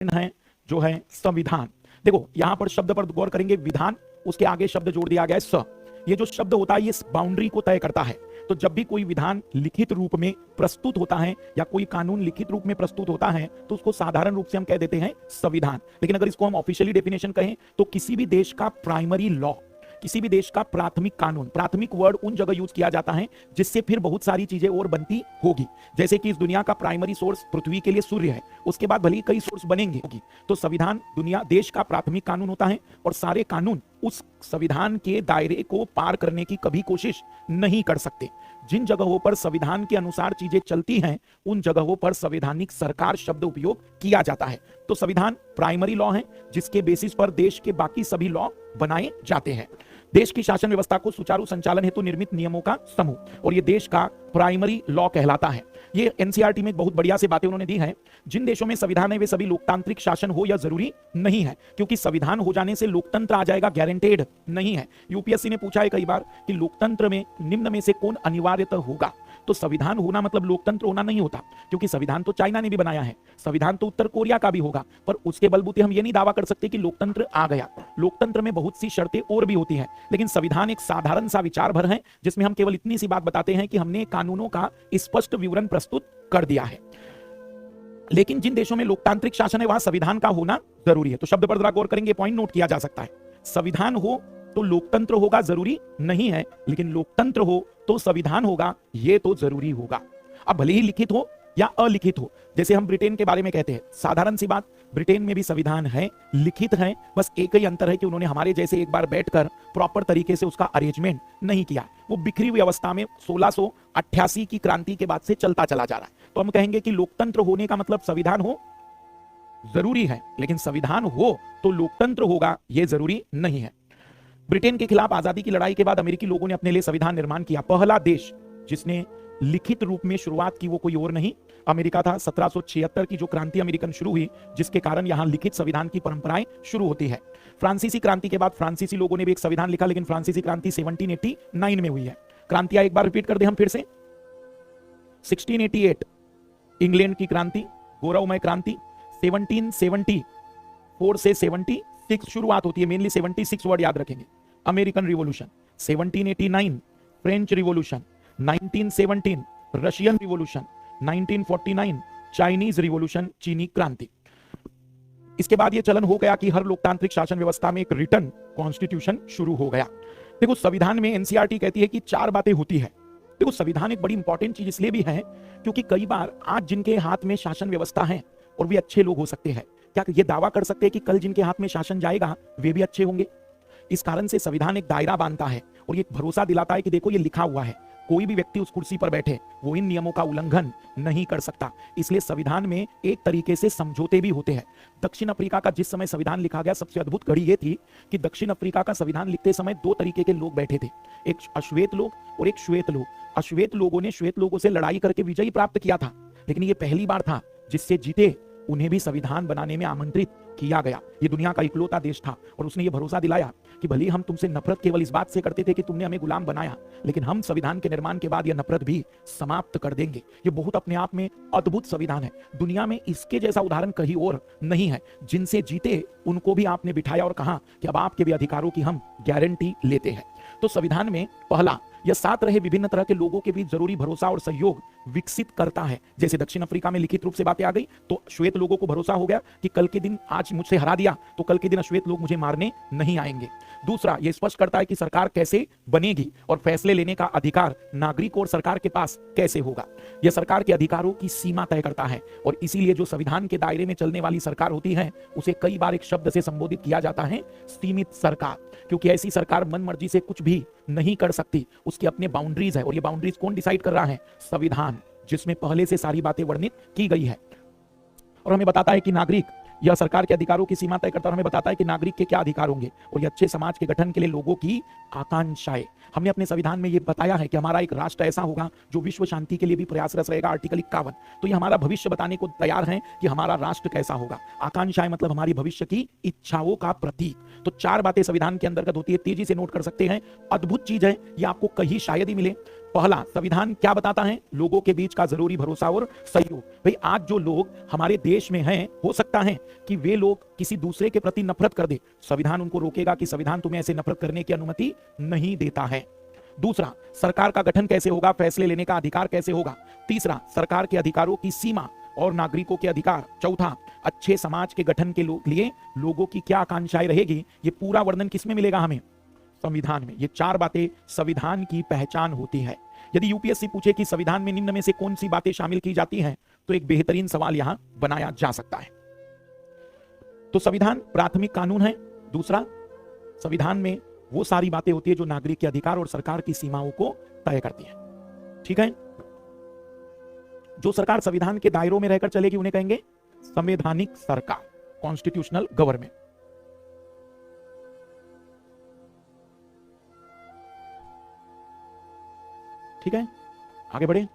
है जो है संविधान। देखो यहां पर शब्द पर गौर करेंगे, विधान, उसके आगे शब्द जोड़ दिया गया है स। ये जो शब्द होता है ये बाउंड्री को तय करता है। तो जब भी कोई विधान लिखित रूप में प्रस्तुत होता है या कोई कानून लिखित रूप में प्रस्तुत होता है तो उसको साधारण रूप से हम कह देते हैं संविधान। लेकिन अगर इसको हम ऑफिशियली डेफिनेशन कहें तो किसी भी देश का प्राइमरी लॉ, किसी भी देश का प्राथमिक कानून, प्राथमिक वर्ड उन जगह यूज किया जाता है जिससे फिर बहुत सारी चीजें और बनती होगी। जैसे कि इस दुनिया का प्राइमरी सोर्स पृथ्वी के लिए सूर्य है, उसके बाद भले ही कई सोर्स बनेंगे होगी, तो संविधान दुनिया देश का प्राथमिक कानून होता है और सारे कानून उस संविधान के दायरे को पार करने की कभी कोशिश नहीं कर सकते। जिन जगहों पर संविधान के अनुसार चीजें चलती हैं उन जगहों पर संवैधानिक सरकार शब्द उपयोग किया जाता है। तो संविधान प्राइमरी लॉ है जिसके बेसिस पर देश के बाकी सभी लॉ बनाए जाते हैं। देश की शासन व्यवस्था को सुचारू संचालन हेतु निर्मित नियमों का समूह, और यह देश का प्राइमरी लॉ कहलाता है। ये एनसीईआरटी में बहुत बढ़िया से बातें उन्होंने दी हैं। जिन देशों में संविधान है वे सभी लोकतांत्रिक शासन हो या जरूरी नहीं है, क्योंकि संविधान हो जाने से लोकतंत्र आ जाएगा गारंटेड नहीं है। यूपीएससी ने पूछा है कई बार कि लोकतंत्र में निम्न में से कौन अनिवार्यतः होगा, तो संविधान होना मतलब लोकतंत्र होना नहीं होता, क्योंकि संविधान तो चाइना ने भी बनाया है, संविधान तो उत्तर कोरिया का भी होगा, पर उसके बलबूते हम ये नहीं दावा कर सकते कि लोकतंत्र आ गया। लोकतंत्र में बहुत सी शर्तें और भी होती हैं, लेकिन संविधान एक साधारण सा विचार भर है जिसमें हम केवल इतनी सी बात बताते हैं कि हमने कानूनों का स्पष्ट विवरण प्रस्तुत कर दिया है। लेकिन जिन देशों में लोकतांत्रिक शासन है वहां संविधान का होना जरूरी है। तो शब्द पर जरा गौर करेंगे, पॉइंट नोट किया जा सकता है। संविधान हो तो लोकतंत्र होगा जरूरी नहीं है, लेकिन लोकतंत्र हो तो संविधान होगा ये तो जरूरी होगा। अब भले ही लिखित हो या अलिखित हो, जैसे हम ब्रिटेन के बारे में कहते हैं, साधारण सी बात, ब्रिटेन में भी संविधान है, लिखित है, बस एक ही अंतर है कि उन्होंने हमारे जैसे एक बार बैठकर प्रॉपर तरीके से उसका अरेंजमेंट नहीं किया। वो बिखरी हुई अवस्था में 1688 की क्रांति के बाद से चलता चला जा रहा है। तो हम कहेंगे कि लोकतंत्र होने का मतलब संविधान हो जरूरी है, लेकिन संविधान हो तो लोकतंत्र होगा ये जरूरी नहीं है। ब्रिटेन के खिलाफ आजादी की लड़ाई के बाद अमेरिकी लोगों ने अपने लिए संविधान निर्माण किया। पहला देश जिसने लिखित रूप में शुरुआत की वो कोई और नहीं, अमेरिका था। 1776 की जो क्रांति अमेरिकन शुरू हुई, जिसके कारण यहां लिखित संविधान की परंपराएं शुरू होती है। फ्रांसीसी क्रांति के बाद फ्रांसीसी लोगों ने भी एक संविधान लिखा, लेकिन फ्रांसीसी क्रांति 1789 में हुई है। क्रांतियां एक बार रिपीट कर दे हम फिर से। 1688 इंग्लैंड की क्रांति, गौरवमय क्रांति। 1774 से 76 शुरुआत होती है, मेनली 76 वर्ड याद रखेंगे। American revolution. 1789 French revolution. 1917 Russian revolution. 1949 Chinese revolution, चीनी क्रांति। इसके बाद यह चलन हो गया कि हर लोकतांत्रिक शासन व्यवस्था में एक रिटर्न कॉन्स्टिट्यूशन शुरू हो गया। देखो संविधान में एनसीईआरटी कहती है कि 4 बातें होती है। देखो संविधान एक बड़ी इंपॉर्टेंट चीज इसलिए भी है क्योंकि कई बार आज जिनके हाथ में शासन व्यवस्था है और वे अच्छे लोग हो सकते हैं, क्या ये दावा कर सकते हैं कि कल जिनके हाथ में शासन जाएगा वे भी अच्छे होंगे? इस कारण से संविधान एक दायरा बांधता है और ये भरोसा दिलाता है कि देखो ये लिखा हुआ है, कोई भी व्यक्ति उस कुर्सी पर बैठे वो इन नियमों का उल्लंघन नहीं कर सकता। इसलिए संविधान में एक तरीके से समझौते भी होते हैं। दक्षिण अफ्रीका का जिस समय संविधान लिखा गया, सबसे अद्भुत घड़ी ये थी कि दक्षिण अफ्रीका का संविधान लिखते समय 2 तरीके के लोग बैठे थे, एक अश्वेत लोग और एक श्वेत लोग। अश्वेत लोगों ने श्वेत लोगों से लड़ाई करके विजय प्राप्त किया था, लेकिन ये पहली बार था जिससे जीते उन्हें भी संविधान बनाने में आमंत्रित किया गया। ये दुनिया का इकलौता देश था और उसने ये भरोसा दिलाया कि भले हम तुमसे नफरत केवल इस बात से करते थे कि तुमने हमें गुलाम बनाया, लेकिन हम संविधान के निर्माण के बाद यह नफरत भी समाप्त कर देंगे। ये बहुत अपने आप में अद्भुत संविधान है। दुनिया में इसके जैसा उदाहरण कहीं और नहीं है। जिनसे जीते उनको भी आपने बिठाया और कहा कि अब आपके भी अधिकारों की हम गारंटी लेते हैं। तो संविधान में पहला, यह साथ रहे विभिन्न तरह के लोगों के बीच जरूरी भरोसा और सहयोग विकसित करता है। जैसे दक्षिण अफ्रीका में लिखित रूप से बातें आ गई तो श्वेत लोगों को भरोसा हो गया कि कल के दिन आज मुझसे हरा दिया तो कल के दिन अश्वेत लोग मुझे मारने नहीं आएंगे। दूसरा, यह स्पष्ट करता है कि सरकार कैसे बनेगी और फैसले लेने का अधिकार नागरिक और सरकार के पास कैसे होगा। यह सरकार के अधिकारों की सीमा तय करता है और इसीलिए जो संविधान के दायरे में चलने वाली सरकार होती है उसे कई बार एक शब्द से संबोधित किया जाता है, सीमित सरकार, क्योंकि ऐसी सरकार मन मर्जी से कुछ भी नहीं कर सकती। उसकी अपने बाउंड्रीज है और ये बाउंड्रीज कौन डिसाइड कर रहा है? संविधान, जिसमें पहले से सारी बातें वर्णित की गई है और हमें बताता है कि नागरिक, यह सरकार के अधिकारों की सीमा तय करता है और हमें बताता है कि नागरिक के क्या अधिकार होंगे और ये अच्छे समाज के गठन के लिए लोगों की आकांक्षाएं। हमने अपने संविधान में ये बताया है कि हमारा एक राष्ट्र ऐसा होगा जो विश्व शांति के लिए भी प्रयासरत रहेगा, आर्टिकल 51। तो ये हमारा भविष्य बताने को तैयार है कि हमारा राष्ट्र कैसा होगा। आकांक्षाएं मतलब हमारी भविष्य की इच्छाओं का प्रतीक। तो 4 बातें संविधान के अंतर्गत होती है, तेजी से नोट कर सकते हैं। अद्भुत चीज है, ये आपको कहीं शायद ही मिले। पहला, संविधान क्या बताता है? लोगों के बीच का जरूरी भरोसा और सहयोग। भाई आज जो लोग हमारे देश में हैं, हो सकता है कि वे लोग किसी दूसरे के प्रति नफरत कर दे, संविधान उनको रोकेगा कि संविधान तुम्हें ऐसे नफरत करने की अनुमति नहीं देता है। दूसरा, सरकार का गठन कैसे होगा, फैसले लेने का अधिकार कैसे होगा। तीसरा, सरकार के अधिकारों की सीमा और नागरिकों के अधिकार। चौथा, अच्छे समाज के गठन के लिए लोगों की क्या आकांक्षाएं रहेगी, ये पूरा वर्णन किसमें मिलेगा हमें? संविधान में। ये चार बातें संविधान की पहचान होती है। यदि यूपीएससी पूछे कि संविधान में निम्न में से कौन सी बातें शामिल की जाती हैं, तो एक बेहतरीन सवाल यहां बनाया जा सकता है। तो संविधान प्राथमिक कानून है। दूसरा, संविधान में वो सारी बातें होती है जो नागरिक के अधिकार और सरकार की सीमाओं को तय करती है। ठीक है, जो सरकार संविधान के दायरों में रहकर चलेगी उन्हें कहेंगे संवैधानिक सरकार, कॉन्स्टिट्यूशनल गवर्नमेंट। ठीक है, आगे बढ़े।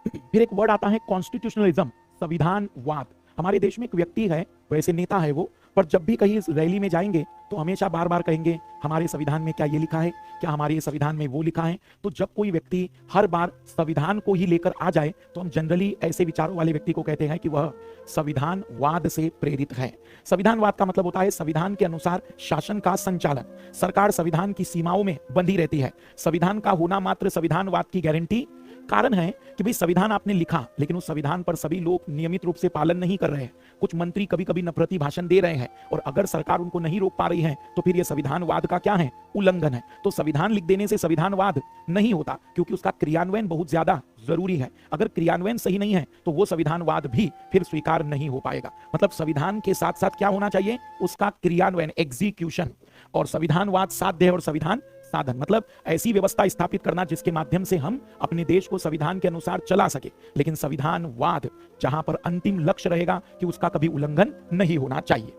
फिर एक वर्ड आता है कॉन्स्टिट्यूशनलिज्म, संविधानवाद। हमारे देश में एक व्यक्ति है, वैसे नेता है वो, पर जब भी कहीं रैली में जाएंगे तो हमेशा बार बार कहेंगे हमारे संविधान में क्या ये लिखा है, क्या हमारे संविधान में वो लिखा है। तो जब कोई व्यक्ति हर बार संविधान को ही लेकर आ जाए तो हम जनरली ऐसे विचारों वाले व्यक्ति को कहते हैं कि वह संविधानवाद से प्रेरित है। संविधानवाद का मतलब होता है संविधान के अनुसार शासन का संचालन, सरकार संविधान की सीमाओं में बंधी रहती है। संविधान का होना मात्र संविधानवाद की गारंटी। कारण है कि भाई संविधान आपने लिखा, लेकिन उस संविधान पर सभी लोग नियमित रूप से पालन नहीं कर रहे हैं। कुछ मंत्री कभी कभी नफरती भाषण दे रहे हैं, और अगर सरकार उनको नहीं रोक पा रही है तो फिर यह संविधानवाद का क्या है? उल्लंघन है। तो संविधान लिख देने से संविधानवाद नहीं होता, क्योंकि उसका क्रियान्वयन बहुत ज्यादा जरूरी है। अगर क्रियान्वयन सही नहीं है तो वो संविधानवाद भी फिर स्वीकार नहीं हो पाएगा। मतलब संविधान के साथ साथ क्या होना चाहिए? उसका क्रियान्वयन, एग्जीक्यूशन। और संविधानवाद साध्य है और संविधान साधन, मतलब ऐसी व्यवस्था स्थापित करना जिसके माध्यम से हम अपने देश को संविधान के अनुसार चला सके। लेकिन संविधानवाद जहां पर अंतिम लक्ष्य रहेगा कि उसका कभी उल्लंघन नहीं होना चाहिए।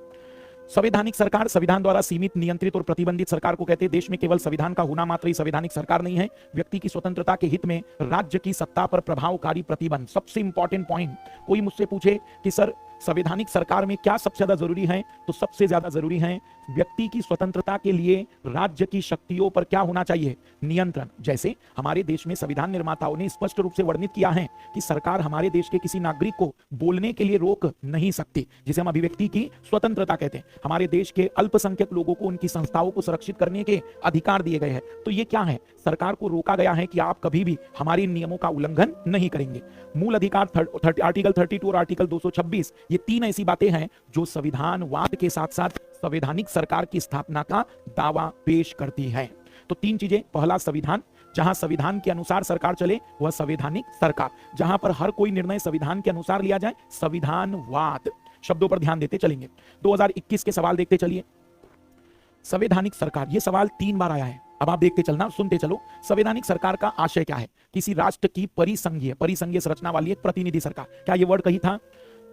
संवैधानिक सरकार, संविधान द्वारा सीमित, नियंत्रित और प्रतिबंधित सरकार को कहते हैं। देश में केवल संविधान का होना मात्र ही संवैधानिक सरकार नहीं है। व्यक्ति की स्वतंत्रता के हित में राज्य की सत्ता पर प्रभावकारी प्रतिबंध, सबसे इंपॉर्टेंट पॉइंट। कोई मुझसे पूछे कि सर संवैधानिक सरकार में क्या सबसे ज्यादा जरूरी है, तो सबसे ज्यादा जरूरी है व्यक्ति की स्वतंत्रता के लिए राज्य की शक्तियों पर क्या होना चाहिए? नियंत्रण। जैसे हमारे देश में संविधान निर्माताओं ने स्पष्ट रूप से वर्णित किया है कि सरकार हमारे देश के किसी नागरिक को बोलने के लिए रोक नहीं सकती, जिसे हम अभिव्यक्ति की स्वतंत्रता कहते हैं। हमारे देश के अल्पसंख्यक लोगों को उनकी संस्थाओं को सुरक्षित करने के अधिकार दिए गए हैं। तो ये क्या है? सरकार को रोका गया है कि आप कभी भी हमारे नियमों का उल्लंघन नहीं करेंगे। मूल अधिकार आर्टिकल 32 और आर्टिकल 226, ये तीन ऐसी बातें हैं जो संविधानवाद के साथ साथ संवैधानिक सरकार की स्थापना का दावा पेश करती है। तो तीन चीजें, पहला संविधान, जहां संविधान के अनुसार सरकार चले वह संवैधानिक सरकार, जहां पर हर कोई निर्णय संविधान के अनुसार लिया जाए संविधानवाद। शब्दों पर ध्यान देते चलेंगे। 2021 के सवाल देखते चलिए। संवैधानिक सरकार, यह सवाल 3 बार आया है। अब आप देखते चलना, सुनते चलो। संवैधानिक सरकार का आशय क्या है? किसी राष्ट्र की परिसंघीय संरचना वाली एक प्रतिनिधि सरकार। क्या यह वर्ड कही था?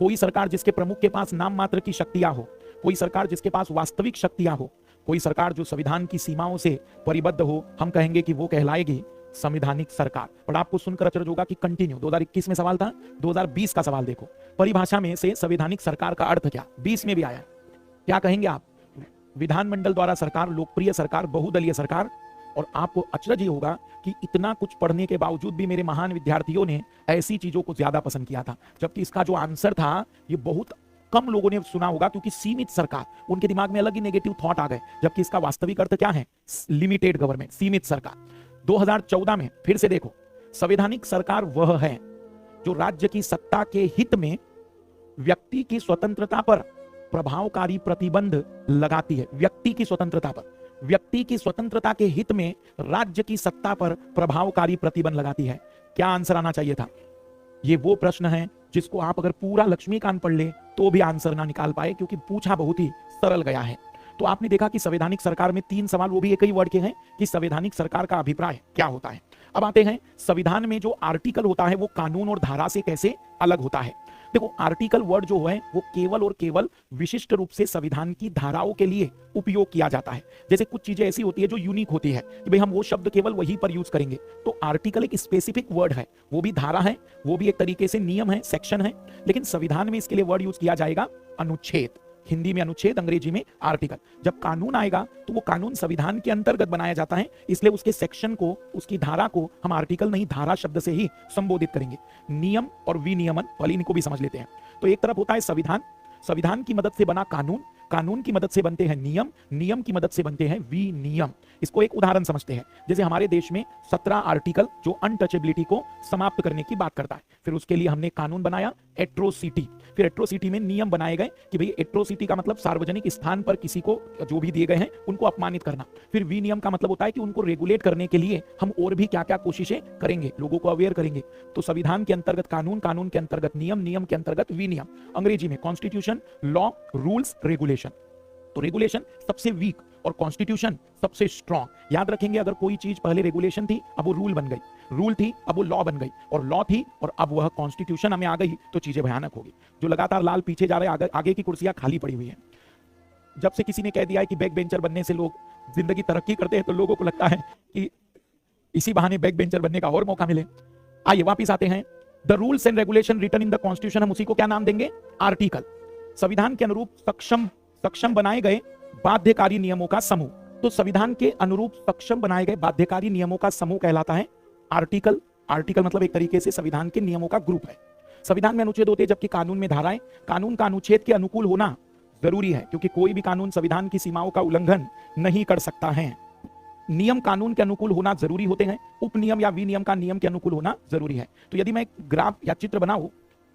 कोई सरकार जिसके प्रमुख के पास नाम मात्र की शक्तियां हो, कोई सरकार जिसके पास वास्तविक शक्तियां हो, कोई सरकार जो संविधान की सीमाओं से परिबद्ध हो, हम कहेंगे कि वो कहलाएगी संवैधानिक सरकार। और आपको सुनकर अचरज होगा कि कंटिन्यू, 2021 में सवाल था, 2020 का सवाल देखो। परिभाषा में से संवैधानिक सरकार का अर्थ क्या? 20 में भी आया। क्या कहेंगे आप? विधानमंडल द्वारा सरकार, लोकप्रिय सरकार, बहुदलीय सरकार। और आपको अचरज ये होगा कि इतना कुछ पढ़ने के बावजूद भी मेरे महान विद्यार्थियों ने ऐसी चीजों को ज्यादा पसंद किया था, जबकि इसका जो आंसर था ये बहुत कम लोगों ने सुना होगा, क्योंकि सीमित सरकार, उनके दिमाग में अलग ही नेगेटिव थॉट आ गए। जबकि इसका वास्तविक अर्थ क्या है? लिमिटेड गवर्नमेंट, सीमित सरकार। 2014 में फिर से देखो, संवैधानिक सरकार वह है जो राज्य की सत्ता के हित में व्यक्ति की स्वतंत्रता पर प्रभावकारी प्रतिबंध लगाती है। व्यक्ति की स्वतंत्रता पर, व्यक्ति की स्वतंत्रता के हित में राज्य की सत्ता पर प्रभावकारी प्रतिबंध लगाती है। क्या आंसर आना चाहिए था? ये वो प्रश्न है जिसको आप अगर पूरा लक्ष्मीकांत पढ़ ले तो भी आंसर ना निकाल पाए, क्योंकि पूछा बहुत ही सरल गया है। तो आपने देखा कि संवैधानिक सरकार में 3 सवाल, वो भी एक ही वर्ड के हैं कि संवैधानिक सरकार का अभिप्राय क्या होता है। अब आते हैं संविधान में जो आर्टिकल होता है वो कानून और धारा से कैसे अलग होता है। देखो, आर्टिकल वर्ड जो है वो केवल और केवल विशिष्ट रूप से संविधान की धाराओं के लिए उपयोग किया जाता है। जैसे कुछ चीजें ऐसी होती है जो यूनिक होती है कि भाई हम वो शब्द केवल वहीं पर यूज करेंगे। तो आर्टिकल एक स्पेसिफिक वर्ड है, वो भी धारा है, वो भी एक तरीके से नियम है, सेक्शन है। लेकिन संविधान में इसके लिए वर्ड यूज किया जाएगा अनुच्छेद। हिंदी में अनुच्छेद, अंग्रेजी में आर्टिकल। जब कानून आएगा तो वो कानून संविधान के अंतर्गत बनाया जाता है, इसलिए उसके सेक्शन को, उसकी धारा को हम आर्टिकल नहीं धारा शब्द से ही संबोधित करेंगे। नियम और विनियमन, पहले इनको भी समझ लेते हैं। तो एक तरफ होता है संविधान, संविधान की मदद से बना कानून, कानून की मदद से बनते हैं नियम, नियम की मदद से बनते हैं विनियम। इसको एक उदाहरण समझते हैं, जैसे हमारे देश में 17 आर्टिकल जो अनटचेबिलिटी को समाप्त करने की बात करता है, फिर उसके लिए हमने कानून बनाया एट्रोसिटी, फिर एट्रोसिटी में नियम बनाए गए कि भाई एट्रोसिटी का मतलब सार्वजनिक स्थान पर किसी को जो भी दिए गए हैं उनको अपमानित करना। फिर विनियम का मतलब होता है कि उनको रेगुलेट करने के लिए हम और भी क्या क्या कोशिशें करेंगे, लोगों को अवेयर करेंगे। तो संविधान के अंतर्गत कानून, कानून के अंतर्गत नियम, नियम के अंतर्गत विनियम। अंग्रेजी में कॉन्स्टिट्यूशन, लॉ, रूल्स, रेगुलेशन। तो रेगुलेशन सबसे वीक और कॉन्स्टिट्यूशन सबसे स्ट्रॉन्ग। याद रखेंगे, अगर कोई चीज पहले रेगुलेशन थी अब वो रूल बन गई, रूल थी अब वो लॉ बन गई, और लॉ थी और अब वह कॉन्स्टिट्यूशन हमें आ गई, तो चीजें भयानक होगी। जो लगातार लाल पीछे जा रहे हैं, आगे की कुर्सियां खाली पड़ी हुई हैं। जब से किसी ने कह दिया है कि बैक बेंचर बनने से लोग जिंदगी तरक्की करते हैं, तो लोगों को लगता है कि इसी बहाने बैक बेंचर बनने का और मौका मिले। आइए वापिस आते हैं। The rules and regulation written in the constitution, हम उसी को क्या नाम देंगे? आर्टिकल। संविधान के अनुरूप सक्षम बनाए गए बाध्यकारी नियमों का समूह। तो संविधान के अनुरूप सक्षम बनाए गए बाध्यकारी नियमों का समूह कहलाता है आर्टिकल। आर्टिकल मतलब एक तरीके से संविधान के नियमों का ग्रुप है। संविधान में अनुच्छेद होते हैं, जबकि कानून में धाराएं। कानून का अनुच्छेद के अनुकूल होना जरूरी है, क्योंकि कोई भी कानून संविधान की सीमाओं का उल्लंघन नहीं कर सकता है। नियम कानून के अनुकूल होना जरूरी होते हैं, उपनियम या विनियम का नियम के अनुकूल होना जरूरी है। तो यदि मैं एक ग्राफ या चित्र बनाऊं,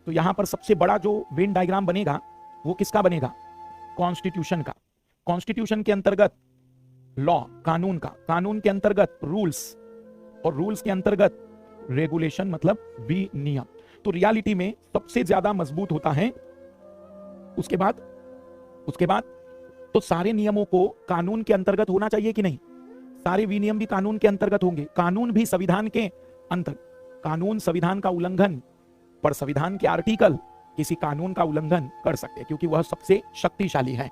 तो यहां पर सबसे बड़ा जो वेन डायग्राम बनेगा वो किसका बनेगा? कॉन्स्टिट्यूशन का। कॉन्स्टिट्यूशन के अंतर्गत लॉ, कानून का, कानून के अंतर्गत रूल्स, और रूल्स के अंतर्गत रेगुलेशन मतलब विनियम। तो रियलिटी में सबसे ज्यादा मजबूत होता है। उसके बाद तो सारे नियमों को कानून के अंतर्गत होना चाहिए कि नहीं? सारे विनियम भी कानून के अंतर्गत होंगे। कानून भी संविधान के अंतर्गत। कानून संविधान का उल्लंघन, पर संविधान के आर्टिकल किसी कानून का उल्लंघन कर सकते हैं, क्योंकि वह सबसे शक्तिशाली है।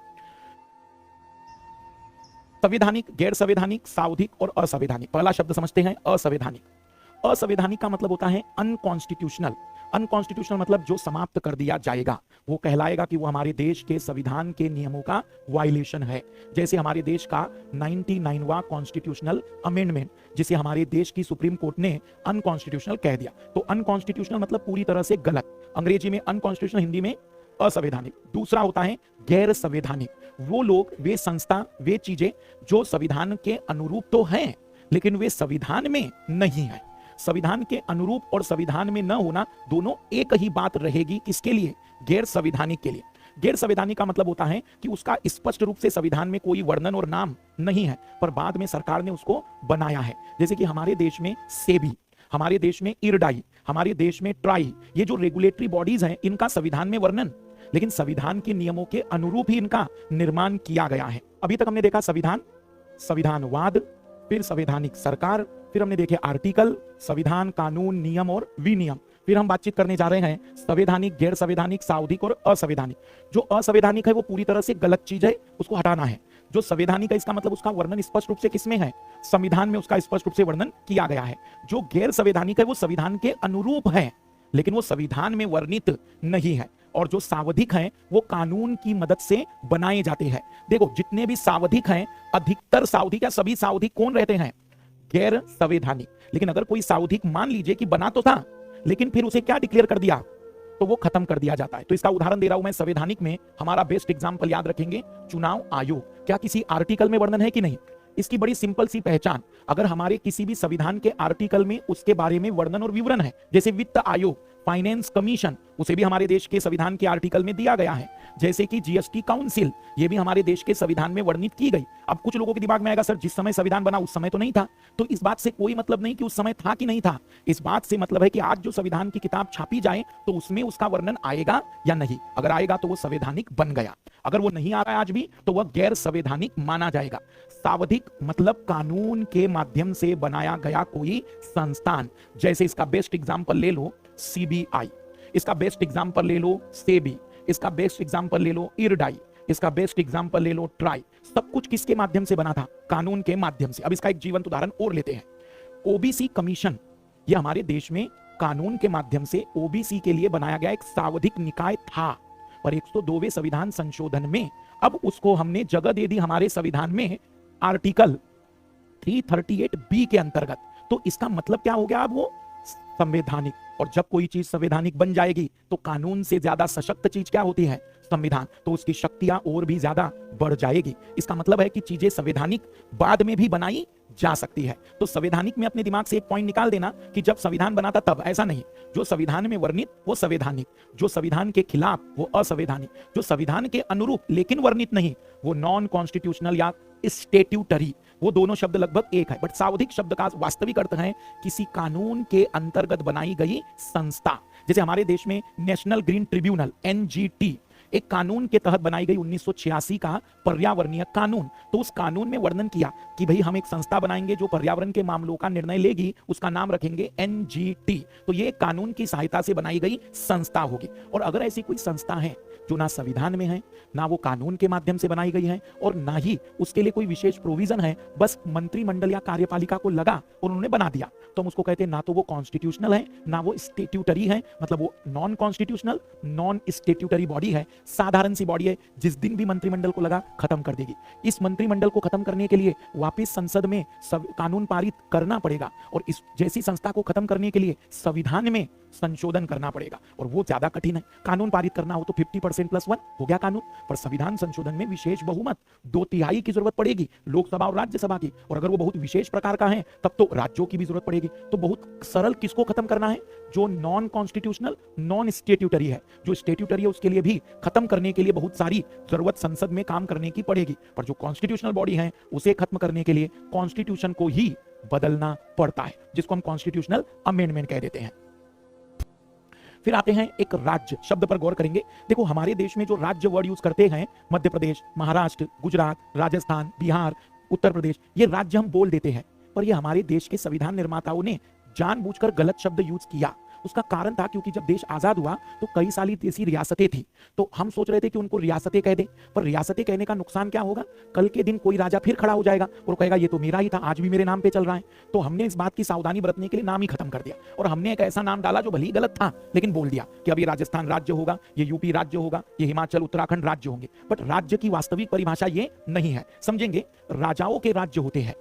संवैधानिक, गैर संवैधानिक, सावधिक और असंवैधानिक। पहला शब्द समझते हैं, असंवैधानिक। असंवैधानिक का मतलब होता है अनकॉन्स्टिट्यूशनल। अनकॉन्स्टिट्यूशनल मतलब जो समाप्त कर दिया जाएगा, वो कहलाएगा कि वो हमारे देश के संविधान के नियमों का वायलेशन है। जैसे हमारे देश का 99वां कॉन्स्टिट्यूशनल अमेंडमेंट, जिसे हमारे देश की सुप्रीम कोर्ट ने अनकॉन्स्टिट्यूशनल कह दिया। तो अनकॉन्स्टिट्यूशनल मतलब पूरी तरह से गलत। अंग्रेजी में अनकॉन्स्टिट्यूशनल, हिंदी में असंवैधानिक। दूसरा होता है गैर संवैधानिक। वो लोग, वे संस्था, वे चीजें जो संविधान के अनुरूप तो हैं, लेकिन वे संविधान में नहीं है। संविधान के अनुरूप और संविधान में न होना दोनों एक ही बात रहेगी। किसके लिए? गैर संवैधानिक के लिए। गैर संवैधानिक का मतलब होता है कि उसका स्पष्ट रूप से संविधान में कोई वर्णन और नाम नहीं है, पर बाद में सरकार ने उसको बनाया है। जैसे कि हमारे देश में सेबी, हमारे देश में इरडाई, हमारे देश में ट्राई, ये जो रेगुलेटरी बॉडीज हैं, इनका संविधान में वर्णन, लेकिन संविधान के नियमों के अनुरूप ही इनका निर्माण किया गया है। अभी तक हमने देखा संविधान, संविधानवाद, फिर संवैधानिक सरकार, फिर हमने देखे आर्टिकल, संविधान, कानून, नियम और विनियम। फिर हम बातचीत करने जा रहे हैं संवैधानिक, गैर संवैधानिक, सावधिक और असंवैधानिक। जो असंवैधानिक है वो पूरी तरह से गलत चीज है, उसको हटाना है। जो संवैधानिक है, इसका मतलब उसका वर्णन स्पष्ट रूप से किसमें है? संविधान में उसका स्पष्ट रूप से वर्णन किया गया है। जो गैर संवैधानिक है वो संविधान के अनुरूप है, लेकिन वो संविधान में वर्णित नहीं है। और जो सावधिक हैं वो कानून की मदद से बनाए जाते हैं। देखो, जितने भी सावधिक हैं, अधिकतर सावधिक या सभी सावधिक कौन रहते हैं? गैर संवैधानिक। लेकिन अगर कोई सावधिक मान लीजिए कि बना तो था, लेकिन फिर उसे क्या डिक्लेयर कर दिया, तो वो खत्म कर दिया जाता है। तो इसका उदाहरण दे रहा हूं मैं। संवैधानिक में हमारा बेस्ट एग्जांपल याद रखेंगे, चुनाव आयोग। क्या किसी आर्टिकल में वर्णन है कि नहीं? इसकी बड़ी सिंपल सी पहचान, अगर हमारे किसी भी संविधान के आर्टिकल में उसके बारे में वर्णन और विवरण है, जैसे वित्त आयोग, फाइनेंस कमीशन, उसे भी हमारे देश के संविधान के आर्टिकल में दिया गया है। जैसे कि जीएसटी काउंसिल, ये भी हमारे देश के संविधान में वर्णित की गई। अब कुछ लोगों के दिमाग में आएगा, सर जिस समय संविधान बना उस समय तो नहीं था। तो इस बात से कोई मतलब नहीं कि उस समय था कि नहीं था। इस बात से मतलब है कि आज जो संविधान की किताब छापी जाए तो उसमें उसका वर्णन आएगा या नहीं। अगर आएगा तो वो संवैधानिक बन गया, अगर वो नहीं आ रहा है आज भी तो वह गैर संवैधानिक माना जाएगा। सावधिक मतलब कानून के माध्यम से बनाया गया कोई संस्थान। जैसे इसका बेस्ट एग्जांपल ले लो सीबीआई, इसका बेस्ट एग्जांपल ले लो सेबी, इसका बेस्ट एग्जांपल ले लो इरडाई, इसका बेस्ट एग्जांपल ले लो ट्राई। सब कुछ किसके माध्यम से बना था? कानून के माध्यम से। अब इसका एक जीवंत उदाहरण और लेते हैं। ओबीसी कमीशन, यह हमारे देश में कानून के माध्यम से ओबीसी के लिए बनाया गया एक सावधिक निकाय था। पर 102वें संविधान संशोधन में अब उसको हमने जगह दे दी हमारे संविधान में आर्टिकल 338 बी के अंतर्गत। तो इसका मतलब क्या हो गया, अब वो संवैधानिक, और जब कोई चीज संवैधानिक बन जाएगी तो कानून से ज्यादा सशक्त चीज क्या होती है, संविधान, तो उसकी शक्तियां और भी ज्यादा बढ़ जाएगी। इसका मतलब है कि चीजें संवैधानिक बाद में भी बनाई जा सकती है। तो संवैधानिक में अपने दिमाग से एक पॉइंट निकाल देना कि जब संविधान बना था तब, ऐसा नहीं। जो संविधान में वर्णित वो संवैधानिक, जो संविधान के खिलाफ वो असंवैधानिक, जो संविधान के अनुरूप लेकिन वर्णित नहीं वो नॉन कॉन्स्टिट्यूशनल या स्टेट्यूटरी, वो दोनों शब्द लगभग एक है। बट सावधिक शब्द का वास्तविक अर्थ है किसी कानून के अंतर्गत बनाई गई संस्था। जैसे हमारे देश में नेशनल ग्रीन ट्रिब्यूनल एनजीटी एक कानून के तहत बनाई गई 1986 का पर्यावरणीय कानून। तो उस कानून में वर्णन किया कि भाई हम एक संस्था बनाएंगे जो पर्यावरण के मामलों का निर्णय लेगी, उसका नाम रखेंगे एनजीटी। तो ये कानून की सहायता से बनाई गई संस्था होगी। और अगर ऐसी कोई संस्था है जो ना संविधान में है, ना वो कानून के माध्यम से बनाई गई है, और ना ही उसके लिए कोई विशेष प्रोविजन है, बस मंत्रिमंडल या कार्यपालिका को लगा और उन्होंने बना दिया, तो हम उसको कहते हैं ना तो वो कॉन्स्टिट्यूशनल है ना वो स्टेट्यूटरी है। मतलब वो non constitutional non statutory body है, साधारण सी बॉडी है, जिस दिन भी मंत्रिमंडल को लगा खत्म कर देगी। इस मंत्रिमंडल को खत्म करने के लिए वापस संसद में कानून पारित करना पड़ेगा, और इस जैसी संस्था को खत्म करने के लिए संविधान में संशोधन करना पड़ेगा, और वो ज्यादा कठिन है। कानून पारित करना हो तो 50% + 1 हो गया कानून, पर संविधान संशोधन में विशेष बहुमत 2/3 की जरूरत पड़ेगी, लोकसभा और राज्यसभा की, और अगर वो बहुत विशेष प्रकार का है तब तो राज्यों की भी जरूरत पड़ेगी। तो बहुत सरल, किसको खत्म करना है, जो नॉन कॉन्स्टिट्यूशनल नॉन स्टेट्यूटरी है। जो स्टेट्यूटरी है उसके लिए भी खत्म करने के लिए बहुत सारी जरूरत संसद में काम करने की पड़ेगी, पर जो कॉन्स्टिट्यूशनल बॉडी है उसे खत्म करने के लिए कॉन्स्टिट्यूशन को ही बदलना पड़ता है, जिसको हम कॉन्स्टिट्यूशनल अमेंडमेंट कह देते हैं। फिर आते हैं एक राज्य शब्द पर गौर करेंगे। देखो हमारे देश में जो राज्य वर्ड यूज करते हैं, मध्य प्रदेश, महाराष्ट्र, गुजरात, राजस्थान, बिहार, उत्तर प्रदेश, ये राज्य हम बोल देते हैं, पर ये हमारे देश के संविधान निर्माताओं ने जानबूझकर गलत शब्द यूज किया। उसका कारण था क्योंकि जब देश आजाद हुआ तो कई सारी देसी रियासतें थी, तो हम सोच रहे थे कि उनको रियासतें कह दें, पर रियासतें कहने का नुकसान क्या होगा, कल के दिन कोई राजा फिर खड़ा हो जाएगा और कहेगा ये तो मेरा ही था, आज भी मेरे नाम पे चल रहा है। तो हमने इस बात की सावधानी बरतने के लिए नाम ही खत्म कर दिया, और हमने एक ऐसा नाम डाला जो भले ही गलत था लेकिन बोल दिया कि अब ये राजस्थान राज्य होगा, ये यूपी राज्य होगा, ये हिमाचल उत्तराखंड राज्य होंगे। बट राज्य की वास्तविक परिभाषा ये नहीं है। समझेंगे, राजाओं के राज्य होते हैं,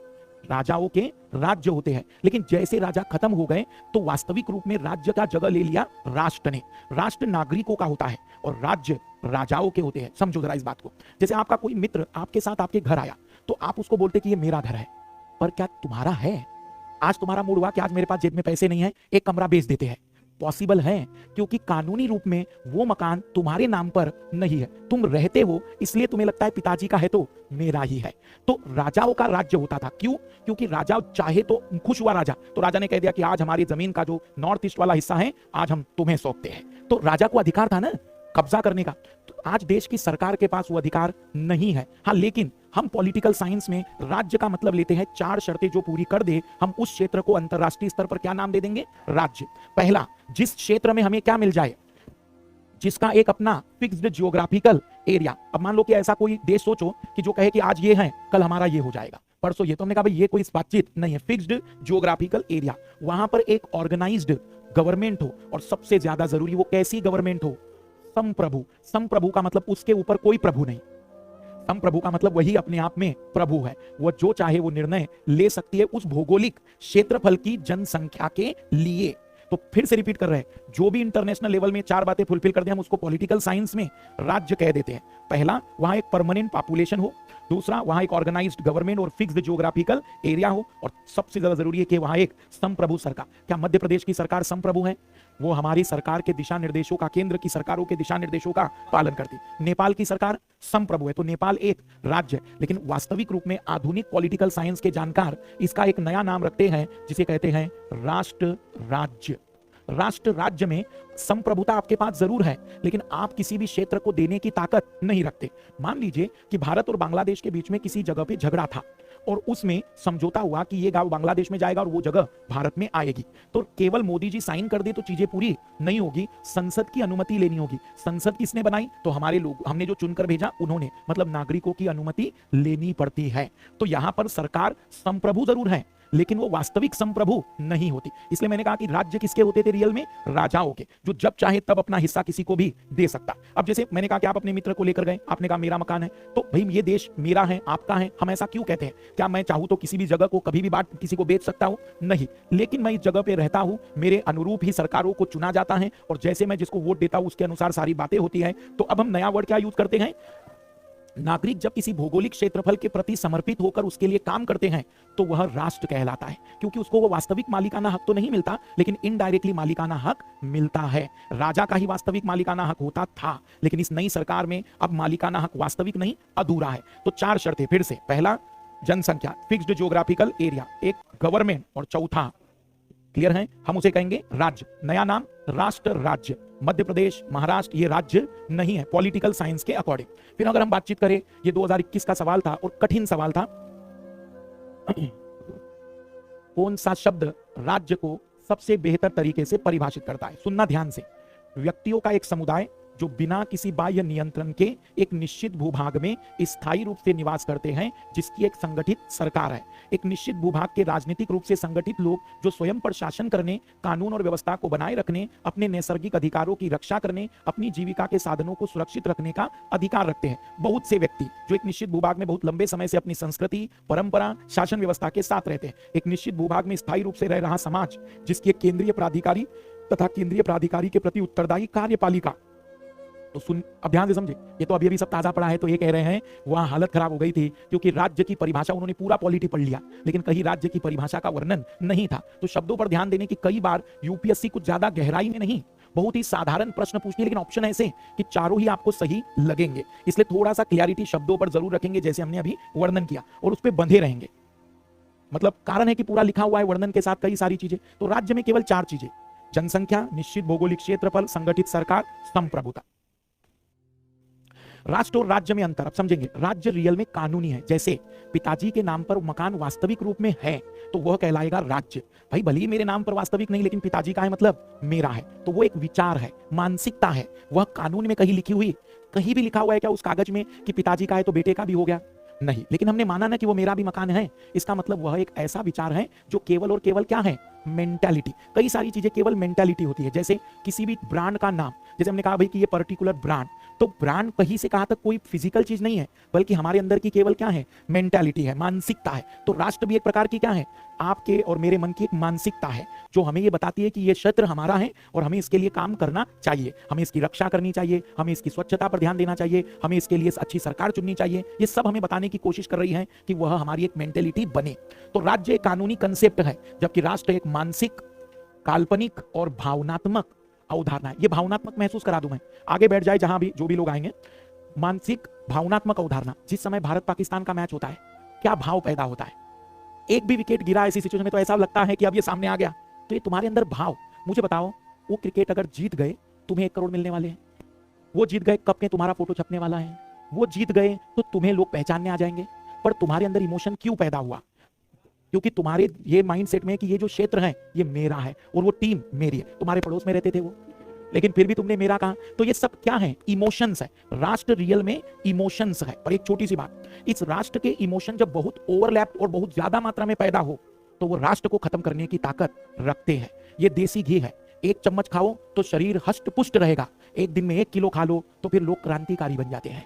राजाओं के राज्य होते हैं, लेकिन जैसे राजा खत्म हो गए तो वास्तविक रूप में राज्य का जगह ले लिया राष्ट्र ने। राष्ट्र नागरिकों का होता है और राज्य राजाओं के होते हैं। समझो जरा इस बात को। जैसे आपका कोई मित्र आपके साथ आपके घर आया तो आप उसको बोलते कि ये मेरा घर है, पर क्या तुम्हारा है? आज तुम्हारा मूड हुआ कि आज मेरे पास जेब में पैसे नहीं है, एक कमरा बेच देते हैं। पॉसिबल है, क्योंकि कानूनी रूप में वो मकान तुम्हारे नाम पर नहीं है, तुम रहते हो, इसलिए तुम्हें लगता है पिताजी का है तो मेरा ही है। तो राजाओं का राज्य होता था। क्यों? क्योंकि राजा चाहे तो, खुश हुआ राजा तो राजा ने कह दिया कि आज हमारी जमीन का जो नॉर्थ ईस्ट वाला हिस्सा है आज हम तुम्हें सौंपते हैं। तो राजा को अधिकार था ना कब्जा करने का। तो आज देश की सरकार के पास वो अधिकार नहीं है। हाँ, लेकिन हम पॉलिटिकल साइंस में राज्य का मतलब लेते हैं 4 शर्तें जो पूरी कर दे हम उस क्षेत्र को अंतरराष्ट्रीय स्तर पर क्या नाम दे देंगे? राज्य। पहला, जिस क्षेत्र में हमें क्या मिल जाए, जिसका एक अपना फिक्स्ड जियोग्राफिकल एरिया। अब मान लो कि ऐसा कोई देश सोचो कि जो कहे कि आज ये है कल हमारा ये हो जाएगा, परसों ये, तो हमने कहा भाई ये कोई बातचीत नहीं है। फिक्स्ड जियोग्राफिकल एरिया, वहां पर एक ऑर्गेनाइज्ड गवर्नमेंट हो, और सबसे ज्यादा जरूरी वो कैसी गवर्नमेंट हो? संप्रभु। संप्रभु का मतलब उसके ऊपर कोई प्रभु नहीं। संप्रभु का मतलब वही अपने आप में प्रभु है, वो जो चाहे वो निर्णय ले सकती है उस भौगोलिक क्षेत्रफल की जनसंख्या के लिए। तो फिर से रिपीट कर रहे हैं, जो भी इंटरनेशनल लेवल में 4 बातें फुलफिल कर दे हम उसको पॉलिटिकल साइंस में राज्य कह देते हैं। पहला, वहां एक परमानेंट पॉपुलेशन हो। दूसरा, वहां एक ऑर्गेनाइज्ड गवर्नमेंट और फिक्स्ड जियोग्राफिकल एरिया हो। और सबसे ज्यादा जरूरी है कि वहां एक संप्रभु सरकार। क्या मध्य प्रदेश की सरकार संप्रभु है? वो हमारी सरकार के दिशा निर्देशों का, केंद्र की सरकारों के दिशा निर्देशों का पालन करती। नेपाल की सरकार संप्रभु है, तो नेपाल एक राज्य है। लेकिन वास्तविक रूप में आधुनिक पॉलिटिकल साइंस के जानकार इसका एक नया नाम रखते हैं जिसे कहते हैं राष्ट्र राज्य। राष्ट्र राज्य में संप्रभुता आपके पास जरूर है, लेकिन आप किसी भी क्षेत्र को देने की ताकत नहीं रखते। मान लीजिए कि भारत और बांग्लादेश के बीच में किसी जगह पे झगड़ा था और उसमें समझौता हुआ कि ये गांव बांग्लादेश में जाएगा और वो जगह भारत में आएगी। तो केवल मोदी जी साइन कर दे तो चीजें पूरी नहीं होगी, संसद की अनुमति लेनी होगी। संसद किसने बनाई? तो हमारे लोग, हमने जो चुनकर भेजा उन्होंने, मतलब नागरिकों की अनुमति लेनी पड़ती है। तो यहां पर सरकार संप्रभु जरूर है, लेकिन वो वास्तविक संप्रभु नहीं होती। इसलिए मैंने कहा कि राज्य किसके होते थे रियल में? राजाओं के, जो जब चाहे तब अपना हिस्सा किसी को भी दे सकता। अब जैसे मैंने कहा कि आप अपने मित्र को लेकर गए, आपने कहा मेरा मकान है, तो भाई ये देश मेरा है, आपका है, हम ऐसा क्यों कहते हैं? क्या मैं चाहूं तो किसी भी जगह को कभी भी बांट किसी को बेच सकता हूं? नहीं, लेकिन मैं इस जगह पे रहता हूं, मेरे अनुरूप ही सरकारों को चुना जाता है, और जैसे मैं जिसको वोट देता हूं उसके अनुसार सारी बातें होती हैं। तो अब हम नया वर्ड क्या यूज करते हैं? नागरिक जब किसी भौगोलिक क्षेत्रफल के प्रति समर्पित होकर उसके लिए काम करते हैं तो वह राष्ट्र कहलाता है, क्योंकि उसको वो वास्तविक मालिकाना हक तो नहीं मिलता, लेकिन इनडायरेक्टली मालिकाना हक मिलता है। राजा का ही वास्तविक मालिकाना हक होता था, लेकिन इस नई सरकार में अब मालिकाना हक वास्तविक नहीं, अधूरा है। तो 4 शर्तें फिर से, पहला जनसंख्या, फिक्स्ड ज्योग्राफिकल एरिया, एक गवर्नमेंट, और चौथा क्लियर है, हम उसे कहेंगे राज्य। नया नाम राष्ट्र राज्य। मध्य प्रदेश, महाराष्ट्र ये राज्य नहीं है पॉलिटिकल साइंस के अकॉर्डिंग। फिर अगर हम बातचीत करें, ये 2021 का सवाल था और कठिन सवाल था, कौन सा शब्द राज्य को सबसे बेहतर तरीके से परिभाषित करता है? सुनना ध्यान से। व्यक्तियों का एक समुदाय जो बिना किसी बाह्य नियंत्रण के एक निश्चित भूभाग में स्थायी रूप से निवास करते हैं, जिसकी एक संगठित सरकार है। एक निश्चित भूभाग के राजनीतिक रूप से संगठित लोग जो स्वयं पर शासन करने, कानून और व्यवस्था को बनाए रखने, अपने नैसर्गिक अधिकारों की रक्षा करने, अपनी जीविका के साधनों को सुरक्षित रखने का अधिकार रखते हैं। बहुत से व्यक्ति जो एक निश्चित भूभाग में बहुत लंबे समय से अपनी संस्कृति, परंपरा, शासन व्यवस्था के साथ रहते हैं। एक निश्चित भूभाग में स्थायी रूप से रह रहा समाज, जिसकी एक केंद्रीय प्राधिकारी तथा केंद्रीय प्राधिकारी के प्रति उत्तरदायी कार्यपालिका। तो सुन, अब ध्यान से समझे, ये तो अभी सब ताजा पड़ा है, तो ये कह रहे हैं वहां हालत खराब हो गई थी क्योंकि राज्य की परिभाषा, उन्होंने पूरा पॉलिटी पढ़ लिया लेकिन कहीं राज्य की परिभाषा का वर्णन नहीं था। तो शब्दों पर ध्यान देने की, कई बार यूपीएससी कुछ ज्यादा गहराई में नहीं, बहुत ही साधारण प्रश्न पूछती है, लेकिन ऑप्शन ऐसे कि चारों ही आपको सही लगेंगे। इसलिए थोड़ा सा क्लियरिटी शब्दों पर जरूर रखेंगे, जैसे हमने अभी वर्णन किया, और उस पर बंधे रहेंगे। मतलब कारण है कि पूरा लिखा हुआ है वर्णन के साथ कई सारी चीजें। तो राज्य में केवल 4 चीजें, जनसंख्या, निश्चित भौगोलिक क्षेत्रफल, संगठित सरकार, संप्रभुता। राष्ट्र और राज्य में अंतर अब समझेंगे। राज्य रियल में कानूनी है, जैसे पिताजी के नाम पर मकान वास्तविक रूप में है तो वह कहलाएगा राज्य। भाई भले ही मेरे नाम पर वास्तविक नहीं, लेकिन पिताजी का है मतलब मेरा है, तो वो एक विचार है, मानसिकता है। वह कानून में कहीं लिखी हुई, कहीं भी लिखा हुआ है क्या उस कागज में कि पिताजी का है तो बेटे का भी हो गया? नहीं, लेकिन हमने माना ना कि वो मेरा भी मकान है, इसका मतलब वह एक ऐसा विचार है जो केवल और केवल क्या है? मेंटालिटी। कई सारी चीजें केवल मेंटालिटी होती है, जैसे किसी भी ब्रांड का नाम, जैसे हमने कहा भाई कि ये पर्टिकुलर ब्रांड, तो ब्रांड कहीं से कहां तक कोई फिजिकल चीज नहीं है, बल्कि हमारे अंदर की केवल क्या है? मेंटालिटी है, मानसिकता है। तो राष्ट्र भी एक प्रकार की क्या है? आपके और मेरे मन की एक मानसिकता है जो हमें ये बताती है कि ये क्षेत्र हमारा है और हमें इसके लिए काम करना चाहिए, हमें इसकी रक्षा करनी चाहिए, हमें इसकी स्वच्छता पर ध्यान देना चाहिए, हमें इसके लिए अच्छी सरकार चुननी चाहिए। ये सब हमें बताने की कोशिश कर रही है कि वह हमारी एक मेंटेलिटी बने। तो राज्य एक कानूनी कंसेप्ट है, जबकि राष्ट्र एक मानसिक, काल्पनिक और भावनात्मक अवधारणा है। ये भावनात्मक महसूस करा दूं मैं, आगे बैठ जाए जहां भी जो भी लोग आएंगे। मानसिक भावनात्मक अवधारणा, जिस समय भारत पाकिस्तान का मैच होता है क्या भाव पैदा होता है? एक भी विकेट गिरा ऐसी सिचुएशन में तो ऐसा लगता है कि अब ये सामने आ गया। तो ये तुम्हारे अंदर भाव, मुझे बताओ, वो क्रिकेट अगर जीत गए तुम्हें 1 करोड़ मिलने वाले हैं, वो जीत गए कप में तुम्हारा फोटो छपने वाला है, वो जीत गए तो तुम्हें लोग पहचानने आ जाएंगे, पर तुम्हारे अंदर इमोशन क्यों पैदा हुआ? क्योंकि तुम्हारे ये माइंडसेट में कि ये जो क्षेत्र है ये मेरा है और वो टीम मेरी है। तुम्हारे पड़ोस में रहते थे वो, लेकिन फिर भी तुमने मेरा कहा। तो ये सब क्या है? इमोशंस है। राष्ट्र रियल में इमोशंस है। पर एक छोटी सी बात, इस राष्ट्र के इमोशन जब बहुत ओवरलैप और बहुत ज्यादा मात्रा में पैदा हो तो वो राष्ट्र को खत्म करने की ताकत रखते हैं। ये देसी घी है, 1 चम्मच खाओ तो शरीर हष्ट पुष्ट रहेगा, 1 दिन में 1 किलो खा लो तो फिर लोग क्रांतिकारी बन जाते हैं।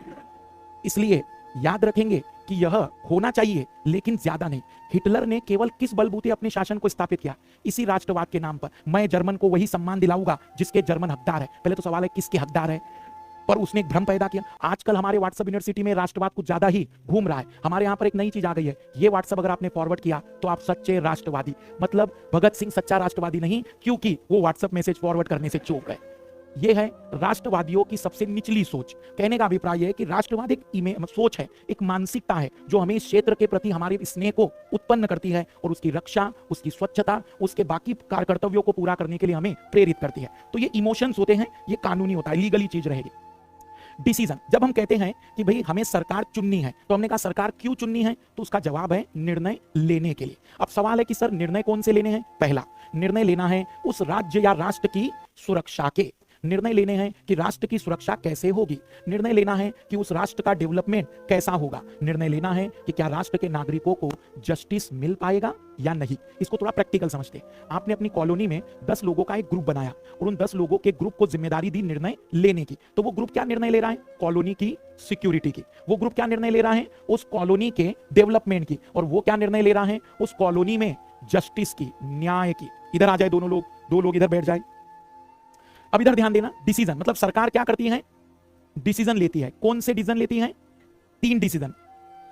इसलिए याद रखेंगे कि यह होना चाहिए, लेकिन ज्यादा नहीं। हिटलर ने केवल किस बलबूते अपने शासन को स्थापित किया? इसी राष्ट्रवाद के नाम पर। मैं जर्मन को वही सम्मान दिलाऊंगा जिसके जर्मन हकदार है। पहले तो सवाल है किसके हकदार है, पर उसने एक भ्रम पैदा किया। आजकल हमारे व्हाट्सएप यूनिवर्सिटी में राष्ट्रवाद कुछ ज्यादा ही घूम रहा है। हमारे यहाँ पर एक नई चीज आ गई है, ये व्हाट्सएप अगर आपने फॉरवर्ड किया तो आप सच्चे राष्ट्रवादी, मतलब भगत सिंह सच्चा राष्ट्रवादी नहीं, क्योंकि वो व्हाट्सएप मैसेज फॉरवर्ड करने से चूक गए। ये है राष्ट्रवादियों की सबसे निचली सोच। कहने का अभिप्राय है कि राष्ट्रवाद एक सोच है, एक मानसिकता है जो हमें इस क्षेत्र के प्रति हमारे स्नेह को उत्पन्न करती है और उसकी रक्षा, उसकी स्वच्छता, उसके बाकी कर्तव्यों को पूरा करने के लिए हमें प्रेरित करती है। तो ये इमोशंस होते हैं, ये कानूनी होता है, लीगली चीज रहेगी। डिसीजन, जब हम कहते हैं कि भाई हमें सरकार चुननी है, तो हमने कहा सरकार क्यों चुननी है, तो उसका जवाब है निर्णय लेने के लिए। अब सवाल है कि सर निर्णय कौन से लेने हैं? पहला, निर्णय लेना है उस राज्य या राष्ट्र की सुरक्षा के। निर्णय लेने हैं कि राष्ट्र की सुरक्षा कैसे होगी, निर्णय लेना है कि उस राष्ट्र का डेवलपमेंट कैसा होगा, निर्णय लेना है कि क्या राष्ट्र के नागरिकों को जस्टिस मिल पाएगा या नहीं। इसको थोड़ा प्रैक्टिकल समझते हैं। आपने अपनी कॉलोनी में 10 लोगों का एक ग्रुप बनाया और उन 10 लोगों के ग्रुप को जिम्मेदारी दी निर्णय लेने की। तो वो ग्रुप क्या निर्णय ले रहा है? कॉलोनी की सिक्योरिटी की। वो ग्रुप क्या निर्णय ले रहा है? उस कॉलोनी के डेवलपमेंट की। और वो क्या निर्णय ले रहा है? उस कॉलोनी में जस्टिस की, न्याय की। इधर आ जाए दोनों लोग, 2 लोग इधर बैठ जाए। अब इधर ध्यान देना, डिसीजन मतलब सरकार क्या करती है? डिसीजन लेती है। कौन से डिसीजन लेती है? 3 डिसीजन,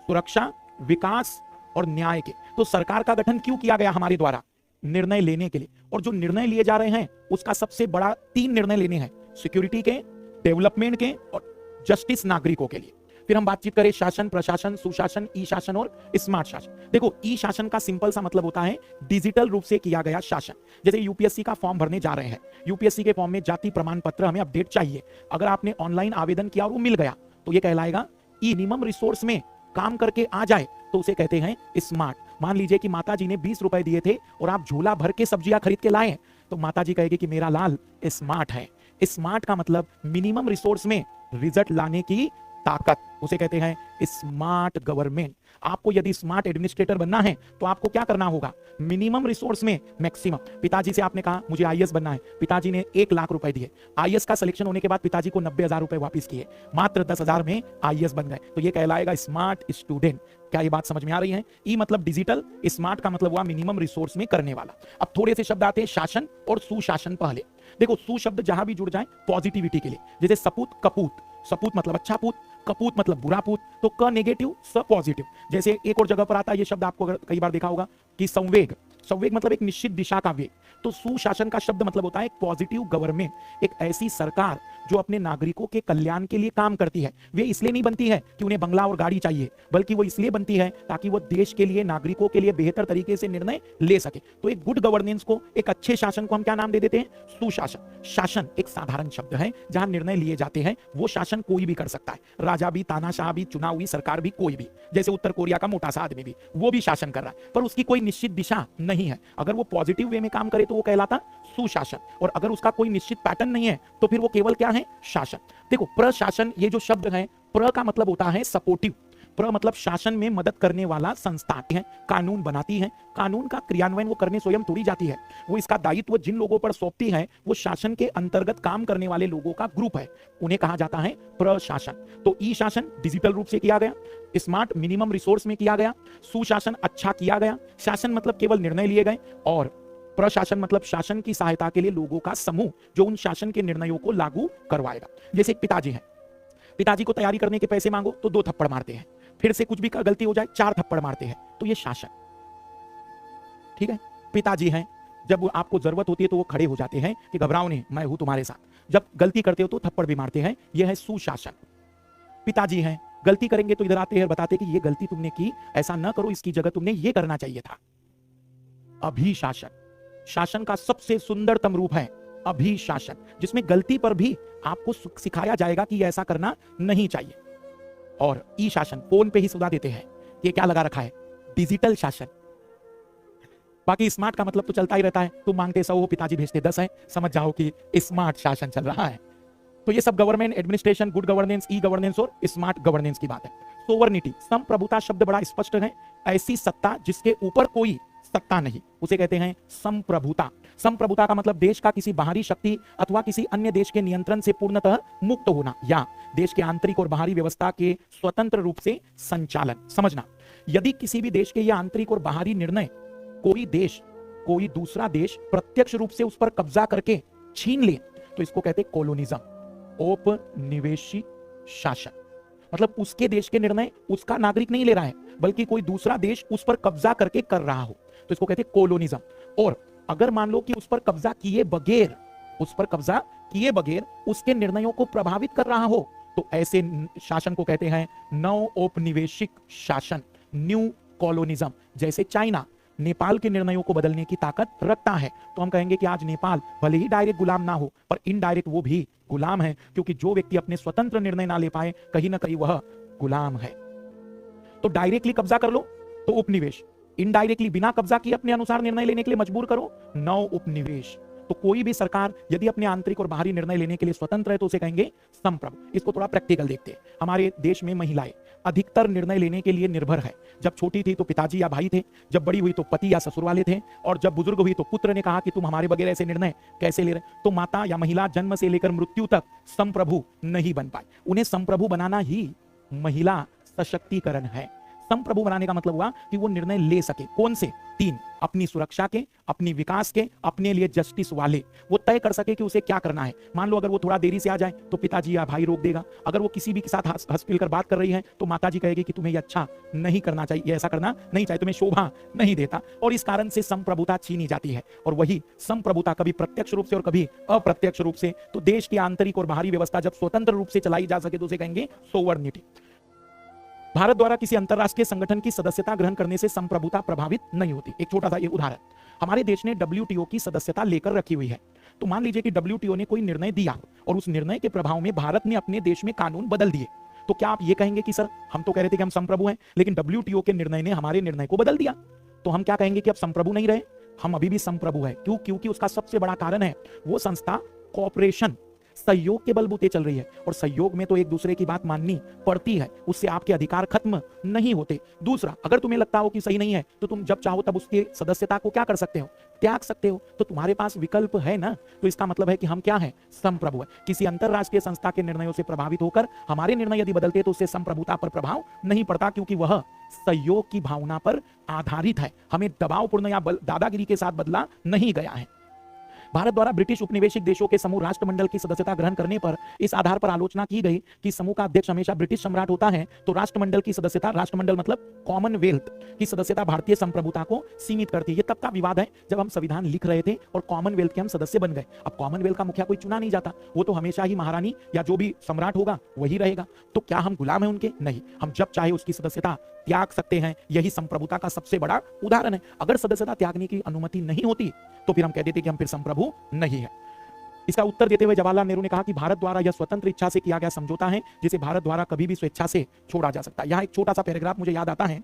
सुरक्षा, विकास और न्याय के। तो सरकार का गठन क्यों किया गया हमारे द्वारा? निर्णय लेने के लिए। और जो निर्णय लिए जा रहे हैं उसका सबसे बड़ा 3 निर्णय लेने हैं, सिक्योरिटी के, डेवलपमेंट के और जस्टिस नागरिकों के लिए। फिर हम बातचीत करें शासन, प्रशासन, सुशासन, ई शासन और स्मार्ट शासन। देखो, ई शासन का सिंपल सा मतलब होता है डिजिटल रूप से किया गया शासन। जैसे यूपीएससी का फॉर्म भरने जा रहे हैं, यूपीएससी के फॉर्म में जाति प्रमाण पत्र हमें अपडेट चाहिए। अगर आपने ऑनलाइन आवेदन किया और वो मिल गया तो ये कहलाएगा ई। मिनिमम रिसोर्स में काम करके आ जाए तो उसे कहते हैं स्मार्ट। मान लीजिए कि माता जी ने 20 रुपए दिए थे और आप झोला भर के सब्जियां खरीद के लाए, तो माता जी कहेगी कि मेरा लाल स्मार्ट है। स्मार्ट का मतलब मिनिमम रिसोर्स में रिजल्ट लाने की ताकत, उसे कहते हैं स्मार्ट गवर्नमेंट। आपको यदि स्मार्ट एडमिनिस्ट्रेटर बनना है तो आपको क्या करना होगा? मिनिमम रिसोर्स में मैक्सिमम। पिताजी से आपने कहा मुझे आईएएस बनना है, पिताजी ने 1 लाख रुपए दिए। आईएएस का सिलेक्शन होने के बाद पिताजी को 90,000 रुपए वापस किए, मात्र 10,000 में आईएएस बन गए। तो ये कहलाएगा स्मार्ट स्टूडेंट। क्या ये बात समझ में आ रही है? ई मतलब डिजिटल, स्मार्ट का मतलब हुआ मिनिमम रिसोर्स में करने वाला। अब थोड़े से शब्द आते हैं शासन और सुशासन। पहले देखो, सु शब्द जहां भी जुड़ जाए पॉजिटिविटी के लिए, जैसे सपूत, कपूत। सपूत मतलब अच्छा पूत, कपूत मतलब बुरा पूत। तो क नेगेटिव, स पॉजिटिव। जैसे एक और जगह पर आता है ये शब्द, आपको अगर कई बार देखा होगा कि संवेग। संवेग मतलब एक निश्चित दिशा का वेग। तो सुशासन का शब्द मतलब होता है एक पॉजिटिव गवर्नमेंट, एक ऐसी सरकार जो अपने नागरिकों के कल्याण के लिए काम करती है। वे इसलिए नहीं बनती है कि उन्हें बंगला और गाड़ी चाहिए, बल्कि वो इसलिए बनती है ताकि वो देश के लिए, नागरिकों के लिए बेहतर तरीके से निर्णय ले सके। तो एक गुड गवर्नेंस को, एक अच्छे शासन को हम क्या नाम दे देते हैं? सुशासन। शासन एक साधारण शब्द है, जहां निर्णय लिए जाते हैं। वो शासन कोई भी कर सकता है, राजा भी, तानाशाह भी, चुनाव हुई सरकार भी, कोई भी। जैसे उत्तर कोरिया का मोटा सा आदमी भी, वो भी शासन कर रहा है, पर उसकी कोई निश्चित दिशा नहीं है। अगर वो पॉजिटिव वे में काम करे तो वो कहलाता सुशासन, और अगर उसका कोई निश्चित पैटर्न नहीं है तो फिर वो केवल क्या है? शासन। देखो, प्रशासन, ये जो शब्द है, प्र का मतलब होता है सपोर्टिव। प्र मतलब शासन में मदद करने वाला संस्था है, कानून बनाती है। कानून का क्रियान्वयन वो करने स्वयं थोड़ी जाती है, वो इसका दायित्व जिन लोगों पर सौंपती है वो शासन के अंतर्गत काम करने वाले लोगों का ग्रुप है, उन्हें कहा जाता है प्रशासन। तो ई शासन डिजिटल रूप से किया गया, स्मार्ट मिनिमम रिसोर्स में किया गया, सुशासन अच्छा किया गया। शासन मतलब केवल निर्णय लिए गए, और प्रशासन मतलब शासन की सहायता के लिए लोगों का समूह जो उन शासन के निर्णयों को लागू करवाएगा। जैसे पिताजी हैं, पिताजी को तैयारी करने के पैसे मांगो तो 2 थप्पड़ मारते हैं, फिर से कुछ भी गलती हो जाए 4 थप्पड़ मारते हैं। तो ये शासन, ठीक है। पिताजी हैं, जब आपको जरूरत होती है तो वो खड़े हो जाते हैं कि घबराओ नहीं, मैं हूं तुम्हारे साथ। जब गलती करते हो तो थप्पड़ भी मारते हैं, यह है सुशासन। पिताजी हैं, गलती करेंगे तो इधर आते हैं, बताते कि ये गलती तुमने की, ऐसा ना करो, इसकी जगह तुमने ये करना चाहिए था। अभिशासन, शासन का सबसे सुंदरतम रूप है अभिशासन, जिसमें गलती पर भी आपको सिखाया जाएगा कि ऐसा करना नहीं चाहिए। और ई शासन, फोन पे ही सुधा देते हैं कि क्या लगा रखा है? डिजिटल शासन। बाकी स्मार्ट का मतलब तो चलता ही रहता है, तुम मांगते 100 हो, पिताजी भेजते 10 है, समझ जाओ कि स्मार्ट शासन चल रहा है। तो ये सब government, administration, good governance, e governance और स्मार्ट गवर्नेंस की बात है। सोवर्निटी, संप्रभुता शब्द बड़ा स्पष्ट है, ऐसी सत्ता जिसके ऊपर कोई सत्ता नहीं, उसे कहते हैं संप्रभुता। संप्रभुता का मतलब देश का किसी बाहरी शक्ति अथवा किसी अन्य देश के नियंत्रण से पूर्णतः मुक्त होना, या देश के आंतरिक और बाहरी व्यवस्था के स्वतंत्र रूप से संचालन। समझना, यदि किसी भी देश के ये आंतरिक और बाहरी निर्णय कोई देश, कोई दूसरा देश प्रत्यक्ष रूप से उस पर कब्जा करके छीन ले तो इसको कहते हैं कोलोनिज्म, औपनिवेशिक शासन। मतलब उसके देश के निर्णय उसका नागरिक नहीं ले रहा है, बल्कि कोई दूसरा देश उस पर कब्जा करके कर रहा हो, तो इसको कहते हैं कोलोनिज्म। और अगर मान लो कि उस पर कब्जा किए बगैर, उस पर कब्जा किए बगैर उसके निर्णयों को प्रभावित कर रहा हो, तो ऐसे शासन को कहते हैं नव औपनिवेशिक शासन, न्यू कोलोनिज्म। जैसे चाइना नेपाल के निर्णयों को बदलने की ताकत रखता है, तो हम कहेंगे कि आज नेपाल भले ही डायरेक्ट गुलाम ना हो, पर इनडायरेक्ट वो भी गुलाम है, क्योंकि जो व्यक्ति अपने स्वतंत्र निर्णय ना ले पाए, कहीं ना कहीं वह गुलाम है। तो डायरेक्टली कब्जा कर लो तो उपनिवेश, इनडायरेक्टली बिना कब्जा किए अपने अनुसार निर्णय लेने के लिए मजबूर करो, नव उपनिवेश। तो कोई भी सरकार यदि अपने आंतरिक और बाहरी निर्णय लेने के लिए स्वतंत्र है तो उसे कहेंगे संप्रभु। इसको थोड़ा प्रैक्टिकल देखते हैं। हमारे देश में महिलाएं अधिकतर निर्णय लेने के लिए निर्भर है। जब छोटी थी तो पिताजी या भाई थे, जब बड़ी हुई तो पति या ससुर वाले थे, और जब बुजुर्ग हुई तो पुत्र ने कहा कि तुम हमारे बगैर ऐसे निर्णय कैसे ले रहे। तो माता या महिला जन्म से लेकर मृत्यु तक संप्रभु नहीं बन पाए। उन्हें संप्रभु बनाना ही महिला सशक्तिकरण है। संप्रभु बनाने का मतलब हुआ कि वो निर्णय ले सके। कौन से? 3, अपनी सुरक्षा के, अपनी विकास के, अपने लिए जस्टिस वाले। वो तय कर सके कि उसे क्या करना है। मान लो अगर वो थोड़ा देरी से आ जाए तो पिताजी या भाई रोक देगा। अगर वो किसी भी के साथ हंस मिल कर बात कर रही है तो माताजी कहेगी कि तुम्हें ये अच्छा नहीं करना चाहिए, ऐसा करना नहीं चाहिए, तुम्हें शोभा नहीं देता। और इस कारण से संप्रभुता छीनी जाती है। और वही संप्रभुता कभी प्रत्यक्ष रूप से और कभी अप्रत्यक्ष रूप से, तो देश की आंतरिक और बाहरी व्यवस्था जब स्वतंत्र रूप से चलाई जा सके तो उसे कहेंगे सोवर्निटी। भारत द्वारा किसी अंतरराष्ट्रीय संगठन की सदस्यता ग्रहण करने से संप्रभुता प्रभावित नहीं होती। एक छोटा सा ये उदाहरण, हमारे देश ने WTO की सदस्यता लेकर रखी हुई है। तो मान लीजिए कि WTO ने कोई निर्णय दिया और उस निर्णय के प्रभाव में भारत ने अपने देश में कानून बदल दिए, तो क्या आप ये कहेंगे कि सर हम तो कह रहे थे कि हम संप्रभु हैं, लेकिन WTO के निर्णय ने हमारे निर्णय को बदल दिया, तो हम क्या कहेंगे कि अब संप्रभु नहीं रहे? हम अभी भी संप्रभु है। क्यों? क्योंकि उसका सबसे बड़ा कारण है वो संस्था कॉपरेशन, सहयोग के बलबूते चल रही है। और सहयोग में तो एक दूसरे की बात माननी पड़ती है, उससे आपके अधिकार खत्म नहीं होते। दूसरा, अगर तुम्हें लगता हो कि सही नहीं है तो तुम जब चाहो तब उसकी सदस्यता को क्या कर सकते हो? त्याग सकते हो। तो तुम्हारे पास विकल्प है ना। तो इसका मतलब है कि हम क्या है? संप्रभु है। किसी अंतरराष्ट्रीय संस्था के निर्णयों से प्रभावित होकर हमारे निर्णय यदि बदलते तो उससे संप्रभुता पर प्रभाव नहीं पड़ता, क्योंकि वह सहयोग की भावना पर आधारित है। हमें दबावपूर्ण या दादागिरी के साथ बदला नहीं गया है। भारत द्वारा ब्रिटिश उपनिवेशिक देशों के समूह राष्ट्रमंडल की सदस्यता ग्रहण करने पर इस आधार पर आलोचना की गई कि समूह का अध्यक्ष हमेशा ब्रिटिश सम्राट होता है, तो राष्ट्रमंडल की सदस्यता, राष्ट्रमंडल मतलब कॉमनवेल्थ की सदस्यता भारतीय संप्रभुता को सीमित करती है। ये तब का विवाद है जब हम संविधान लिख रहे थे और कॉमनवेल्थ के हम सदस्य बन गए। अब कॉमनवेल्थ का मुखिया कोई चुना नहीं जाता, वो तो हमेशा ही महारानी या जो भी सम्राट होगा वही रहेगा। तो क्या हम गुलाम हैं उनके? नहीं, हम जब चाहे उसकी सदस्यता त्याग सकते हैं। यही संप्रभुता का सबसे बड़ा उदाहरण है। अगर सदस्यता त्यागने की अनुमति नहीं होती तो फिर हम कह देते कि हम फिर संप्रभु नहीं है। इसका उत्तर देते हुए जवाहरलाल नेहरू ने कहा कि भारत द्वारा यह स्वतंत्र इच्छा से किया गया समझौता है जिसे भारत द्वारा कभी भी स्वेच्छा से छोड़ा जा सकता है। यहां एक छोटा सा पैराग्राफ मुझे याद आता है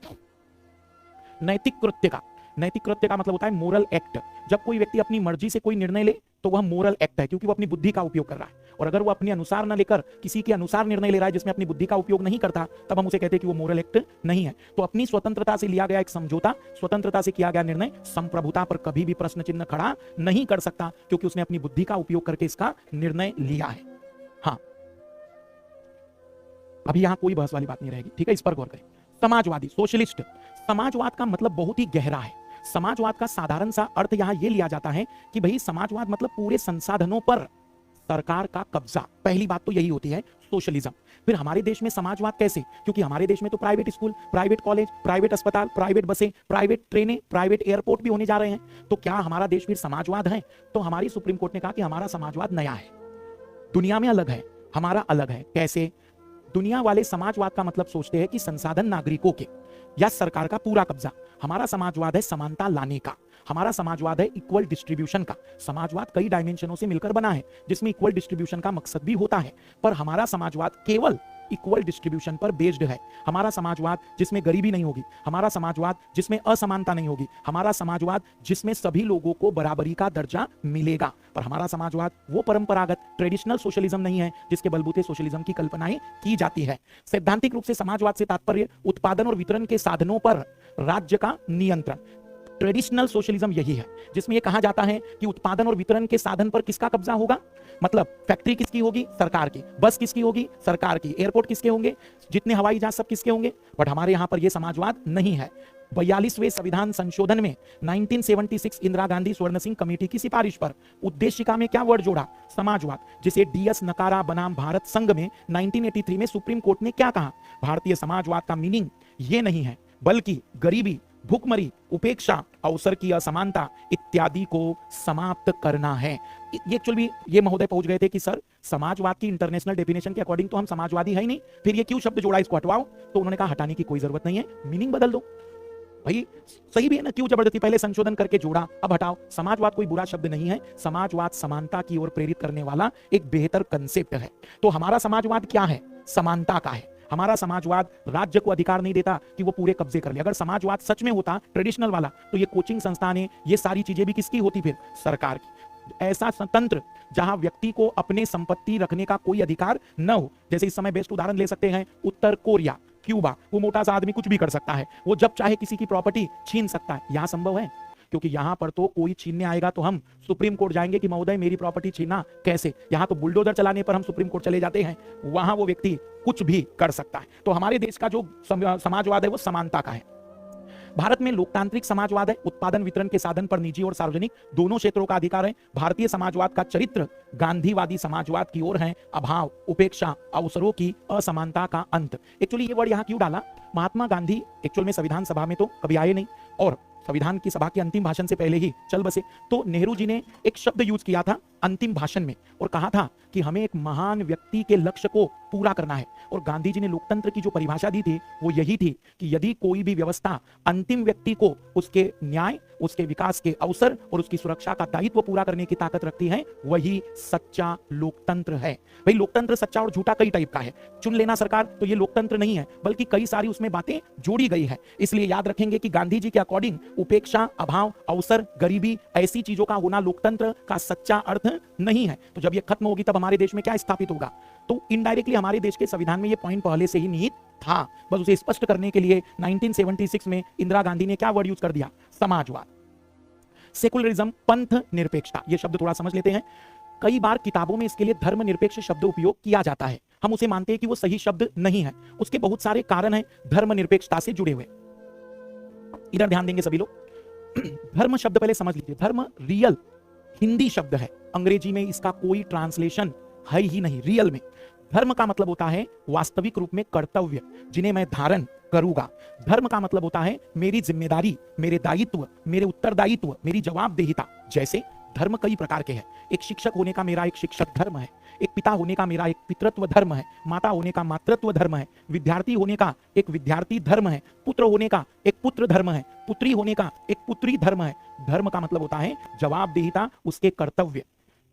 नैतिक कृत्य का। नैतिक कृत्य का मतलब होता है मोरल एक्ट। जब कोई व्यक्ति अपनी मर्जी से कोई निर्णय ले तो वह मोरल एक्ट है, क्योंकि वो अपनी बुद्धि का उपयोग कर रहा है। और अगर वो अपने अनुसार न लेकर किसी के अनुसार निर्णय ले रहा है जिसमें अपनी बुद्धि का उपयोग नहीं करता, तब हम उसे कहते हैं कि वो मोरल एक्ट नहीं है। तो अपनी स्वतंत्रता से लिया गया एक समझौता, स्वतंत्रता से किया गया निर्णय संप्रभुता पर कभी भी प्रश्न चिन्ह खड़ा नहीं कर सकता, क्योंकि उसने अपनी बुद्धि का उपयोग करके इसका निर्णय लिया है। हाँ, अभी यहां कोई बहस वाली बात नहीं रहेगी, ठीक है? इस पर गौर करें। समाजवादी, सोशलिस्ट। समाजवाद का मतलब बहुत ही गहरा है। समाजवाद का साधारण सा अर्थ यहां यह लिया जाता है कि भाई समाजवाद मतलब पूरे संसाधनों पर सरकार का कब्जा। पहली बात तो यही होती है सोशलिज्म। फिर हमारे देश में समाजवाद कैसे? क्योंकि हमारे देश में तो private school, private college, private अस्पताल, प्राइवेट बसें, प्राइवेट ट्रेनें, प्राइवेट एयरपोर्ट भी होने जा रहे हैं। तो क्या हमारा देश फिर समाजवाद है? तो हमारी सुप्रीम कोर्ट ने कहा कि हमारा समाजवाद नया है, दुनिया में अलग है, हमारा अलग है। कैसे? दुनिया वाले समाजवाद का मतलब सोचते हैं कि संसाधन नागरिकों के या सरकार का पूरा कब्जा। हमारा समाजवाद है समानता लाने का, हमारा समाजवाद है इक्वल डिस्ट्रीब्यूशन का। समाजवाद कई डायमेंशनों से मिलकर बना है जिसमें इक्वल डिस्ट्रीब्यूशन का मकसद भी होता है, पर हमारा समाजवाद केवल इक्वल डिस्ट्रीब्यूशन पर बेस्ड है। हमारा समाजवाद जिसमें गरीबी नहीं होगी, हमारा समाजवाद जिसमें असमानता नहीं होगी, हमारा समाजवाद जिसमें सभी लोगों को बराबरी का दर्जा मिलेगा। पर हमारा समाजवाद वो परंपरागत ट्रेडिशनल सोशलिज्म नहीं है जिसके बलबूते सोशलिज्म की कल्पनाएं की जाती है। सैद्धांतिक रूप से समाजवाद से तात्पर्य उत्पादन और वितरण के साधनों पर राज्य का नियंत्रण। ट्रेडिशनल सोशलिज्म यही है जिसमें यह कहा जाता है कि उत्पादन और वितरण के साधन पर किसका कब्जा होगा? मतलब फैक्ट्री किसकी होगी? सरकार की। बस किसकी होगी? सरकार की। एयरपोर्ट किसके होंगे? जितने हवाई जहाज सब किसके होंगे? बट हमारे यहां पर यह समाजवाद नहीं है। 42वें संविधान संशोधन में 1976 इंदिरा गांधी स्वर्ण सिंह कमेटी की सिफारिश पर उद्देशिका में क्या वर्ड जोड़ा? समाजवाद, जिसे डीएस नकारा बनाम भारत संघ में 1983 में सुप्रीम कोर्ट ने क्या कहा? भारतीय समाजवाद का मीनिंग ये नहीं है, बल्कि गरीबी, भूखमरी, उपेक्षा, अवसर की असमानता इत्यादि को समाप्त करना है। ये एक्चुअली ये महोदय पहुंच गए थे कि सर समाजवाद की इंटरनेशनल डेफिनेशन के अकॉर्डिंग तो हम समाजवादी है ही नहीं, फिर ये क्यों शब्द जोड़ा, इसको हटवाओ। तो उन्होंने कहा हटाने की कोई जरूरत नहीं है, मीनिंग बदल दो। भाई सही भी है ना, क्यों जबरदस्ती? पहले संशोधन करके जोड़ा, अब हटाओ। समाजवाद कोई बुरा शब्द नहीं है, समाजवाद समानता की ओर प्रेरित करने वाला एक बेहतर कंसेप्ट है। तो हमारा समाजवाद क्या है? समानता का है। हमारा समाजवाद राज्य को अधिकार नहीं देता कि वो पूरे कब्जे कर ले। अगर समाजवाद सच में होता ट्रेडिशनल वाला, तो ये कोचिंग संस्थान है, ये सारी चीजें भी किसकी होती? फिर सरकार की। ऐसा तंत्र जहां व्यक्ति को अपने संपत्ति रखने का कोई अधिकार न हो। जैसे इस समय बेस्ट उदाहरण ले सकते हैं उत्तर कोरिया, क्यूबा। वो मोटा सा आदमी कुछ भी कर सकता है, वो जब चाहे किसी की प्रॉपर्टी छीन सकता है। यहां संभव है? क्योंकि यहां पर तो कोई छीनने आएगा तो हम सुप्रीम कोर्ट जाएंगे कि महोदय मेरी प्रॉपर्टी छीना कैसे। यहां तो बुलडोजर चलाने पर हम सुप्रीम कोर्ट चले जाते हैं, वहां वो व्यक्ति कुछ भी कर सकता है। तो हमारे देश का जो समाजवाद है वो समानता का है। भारत में लोकतांत्रिक समाजवाद है, उत्पादन वितरण के साधन पर निजी और सार्वजनिक दोनों क्षेत्रों का अधिकार है। भारतीय समाजवाद का चरित्र गांधीवादी समाजवाद की ओर है, अभाव, उपेक्षा, अवसरों की असमानता का अंत। एक्चुअली ये वर्ड यहां क्यों डाला? महात्मा गांधी एक्चुअल में संविधान सभा में तो कभी आए नहीं और संविधान की सभा के अंतिम भाषण से पहले ही चल बसे। तो नेहरू जी ने एक शब्द यूज किया था अंतिम भाषण में और कहा था कि हमें एक महान व्यक्ति के लक्ष्य को पूरा करना है। और गांधी जी ने लोकतंत्र की जो परिभाषा दी थी वो यही थी कि यदि कोई भी व्यवस्था अंतिम व्यक्ति को उसके न्याय, उसके विकास के अवसर और उसकी सुरक्षा का दायित्व पूरा करने की ताकत रखती है, वही सच्चा लोकतंत्र है। भाई लोकतंत्र सच्चा और झूठा कई टाइप का है। चुन लेना सरकार तो ये लोकतंत्र नहीं है, बल्कि कई सारी उसमें बातें जोड़ी गई है। इसलिए याद रखेंगे कि गांधी जी के अकॉर्डिंग उपेक्षा, अभाव, अवसर, गरीबी ऐसी चीजों का होना लोकतंत्र का सच्चा अर्थ नहीं है। तो जब ये खत्म होगी तब हमारे देश में क्या स्थापित होगा? तो इनडायरेक्टली हमारे देश के संविधान में ये पॉइंट पहले से ही निहित था, बस उसे स्पष्ट करने के लिए 1976 में इंदिरा गांधी ने क्या वर्ड यूज कर दिया? समाजवाद। सेकुलरिज्म, पंथ निरपेक्षता, ये शब्द थोड़ा समझ लेते हैं। कई बार किताबों में इसके लिए धर्मनिरपेक्ष शब्द उपयोग किया जाता है, हम उसे मानते हैं कि वो सही शब्द नहीं है। उसके बहुत सारे कारण हैं धर्मनिरपेक्षता से जुड़े हुए। इधर ध्यान देंगे सभी लोग। धर्म शब्द पहले समझ लीजिए। धर्म रियल हिंदी शब्द है, अंग्रेजी में इसका कोई ट्रांसलेशन है ही नहीं। रियल में धर्म का मतलब होता है वास्तविक रूप में कर्तव्य जिन्हें मैं धारण करूंगा। धर्म का मतलब होता है मेरी जिम्मेदारी, मेरे दायित्व, मेरे उत्तरदायित्व, मेरी जवाबदेहिता। जैसे धर्म कई प्रकार के हैं। एक शिक्षक होने का मेरा एक शिक्षक धर्म है, एक पिता होने का मेरा एक पितृत्व धर्म है, माता होने का मातृत्व धर्म है, विद्यार्थी होने का एक विद्यार्थी धर्म है, पुत्र होने का एक पुत्र धर्म है, पुत्री होने का एक पुत्री धर्म है। धर्म का मतलब होता है जवाबदेहिता, उसके कर्तव्य।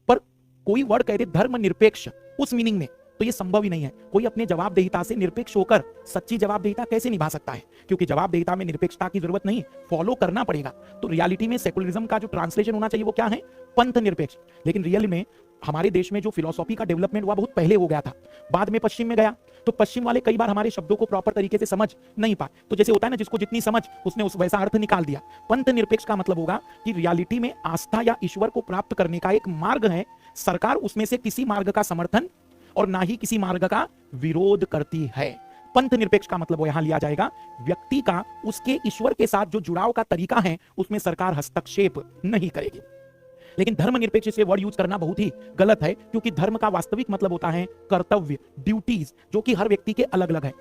पर कोई वर्ड कहते धर्म निरपेक्ष उस मीनिंग में, तो ये संभव ही नहीं है। कोई अपने जवाबदेहिता से निरपेक्ष होकर सच्ची जवाबदेहिता कैसे निभा सकता है? क्योंकि जवाबदेहिता में निरपेक्षता की जरूरत नहीं, फॉलो करना पड़ेगा। तो रियलिटी में सेकुलरिज्म का जो ट्रांसलेशन होना चाहिए वो क्या है? पंथ निरपेक्ष। लेकिन रियल में हमारे देश में जो फिलॉसफी का डेवलपमेंट हुआ बहुत पहले हो गया था, बाद में पश्चिम में गया। तो पश्चिम वाले कई बार हमारे शब्दों को प्रॉपर तरीके से समझ नहीं पाए। तो जैसे होता है ना, जिसको जितनी समझ उसने उस वैसा अर्थ निकाल दिया। पंथ निरपेक्ष का मतलब होगा कि रियलिटी में आस्था या ईश्वर को प्राप्त करने का एक मार्ग है, सरकार उसमें से किसी मार्ग का समर्थन और ना ही किसी मार्ग का विरोध करती है। पंथ निरपेक्ष का मतलब वो यहां लिया जाएगा व्यक्ति का उसके ईश्वर के साथ जो जुड़ाव का तरीका है उसमें सरकार हस्तक्षेप नहीं करेगी। लेकिन धर्मनिरपेक्ष से वर्ड यूज करना बहुत ही गलत है, क्योंकि धर्म का वास्तविक मतलब होता है कर्तव्य, ड्यूटीज, जो कि हर व्यक्ति के अलग अलग है।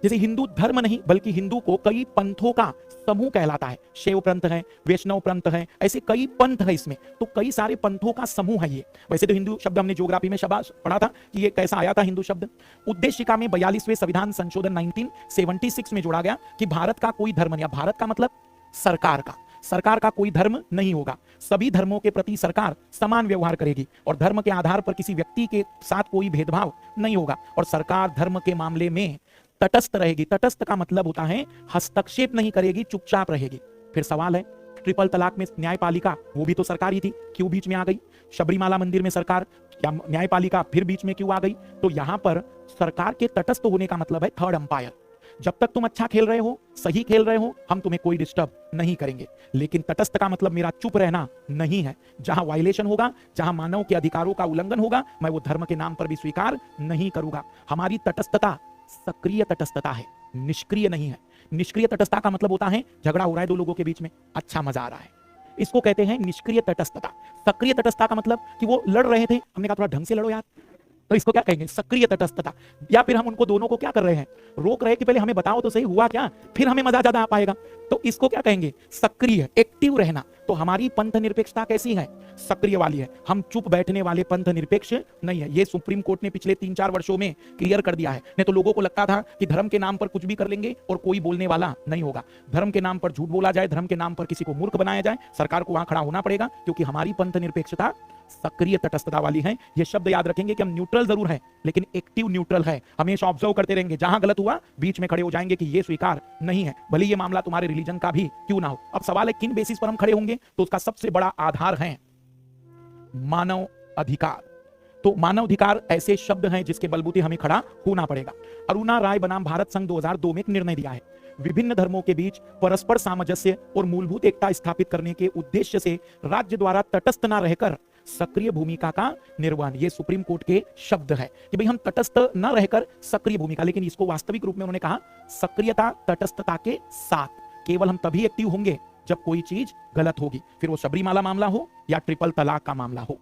जैसे हिंदू धर्म नहीं बल्कि हिंदू को कई पंथों का समूह कहलाता है। शैव पंथ है, वैष्णव पंथ है, ऐसे कई पंथ है इसमें। तो कई सारे पंथों का समूह है ये। वैसे तो हिंदू शब्द हमने ज्योग्राफी में शाबाश पढ़ा था कि ये कैसा आया था हिंदू शब्द। उद्देशिका में 42वें संविधान संशोधन 1976 में जोड़ा गया कि भारत का कोई धर्म नहीं, भारत का मतलब सरकार का कोई धर्म नहीं होगा। सभी धर्मों के प्रति सरकार समान व्यवहार करेगी और धर्म के आधार पर किसी व्यक्ति के साथ कोई भेदभाव नहीं होगा। और सरकार धर्म के मामले में तटस्थ रहेगी। तटस्थ का मतलब होता है हस्तक्षेप नहीं करेगी, चुपचाप रहेगी। फिर सवाल है, ट्रिपल तलाक में न्यायपालिका वो भी तो सरकार ही थी, क्यों बीच में आ गई? शबरीमाला मंदिर में सरकार, क्या न्यायपालिका फिर बीच में क्यों आ गई? तो यहां पर सरकार के तटस्थ होने का मतलब है थर्ड अंपायर। जब तक तुम अच्छा खेल रहे हो, सही खेल रहे हो, हम तुम्हें कोई डिस्टर्ब नहीं करेंगे। लेकिन तटस्थ का मतलब मेरा चुप रहना नहीं है। जहां वायलेशन होगा, जहां मानव के अधिकारों का उल्लंघन होगा, मैं वो धर्म के नाम पर भी स्वीकार नहीं करूंगा। हमारी तटस्थता सक्रिय तटस्थता है, निष्क्रिय नहीं है। निष्क्रिय तटस्थता का मतलब होता है झगड़ा हो रहा है दो लोगों के बीच में, अच्छा मजा आ रहा है, इसको कहते हैं निष्क्रिय तटस्थता। सक्रिय तटस्थता का मतलब कि वो लड़ रहे थे, हमने कहा थोड़ा ढंग से लड़ो यार, तो इसको क्या कहेंगे? सक्रिय तटस्थता। या फिर हम उनको दोनों को क्या कर रहे हैं? रोक रहे हैं कि पहले हमें बताओ तो सही हुआ क्या, फिर हमें मजा ज्यादा आ पाएगा। तो इसको क्या कहेंगे? सक्रिय, एक्टिव रहना। तो हमारी पंथ निरपेक्षता कैसी है? सक्रिय वाली है। हम चुप बैठने वाले पंथ निरपेक्ष नहीं है। ये सुप्रीम कोर्ट ने पिछले 3-4 वर्षों में क्लियर कर दिया है। नहीं तो लोगों को लगता था कि धर्म के नाम पर कुछ भी कर लेंगे और कोई बोलने वाला नहीं होगा। धर्म के नाम पर झूठ बोला जाए, धर्म के नाम पर किसी को मूर्ख बनाया जाए, सरकार को वहां खड़ा होना पड़ेगा, क्योंकि हमारी पंथ निरपेक्षता सक्रिय तटस्थता वाली है। ये शब्द याद रखेंगे कि हम न्यूट्रल जरूर है, लेकिन एक्टिव न्यूट्रल है। हमेशा ऑब्जर्व करते रहेंगे, जहां गलत हुआ बीच में खड़े हो जाएंगे कि ये स्वीकार नहीं है, भले ये मामला तुम्हारे रिलीजन का भी क्यों ना हो। अब सवाल है किन बेसिस पर हम खड़े होंगे? तो उसका सबसे बड़ा आधार है मानव अधिकार। तो मानव अधिकार ऐसे शब्द हैं जिसके बलबूते हमें खड़ा होना पड़ेगा। अरुणा राय बनाम भारत संघ 2002 में एक निर्णय दिया है, विभिन्न धर्मों के बीच परस्पर सामंजस्य और मूलभूत एकता स्थापित करने के उद्देश्य से राज्य द्वारा तटस्थ न रहकर सक्रिय भूमिका का निर्वहन। ये सुप्रीम कोर्ट के शब्द है कि भाई हम तटस्थ न रहकर सक्रिय भूमिका, लेकिन इसको वास्तविक रूप में उन्होंने कहा सक्रियता तटस्थता के साथ, केवल हम तभी एक्टिव होंगे जब कोई चीज गलत होगी, फिर वो सबरीमाला मामला हो या ट्रिपल तलाक का मामला हो।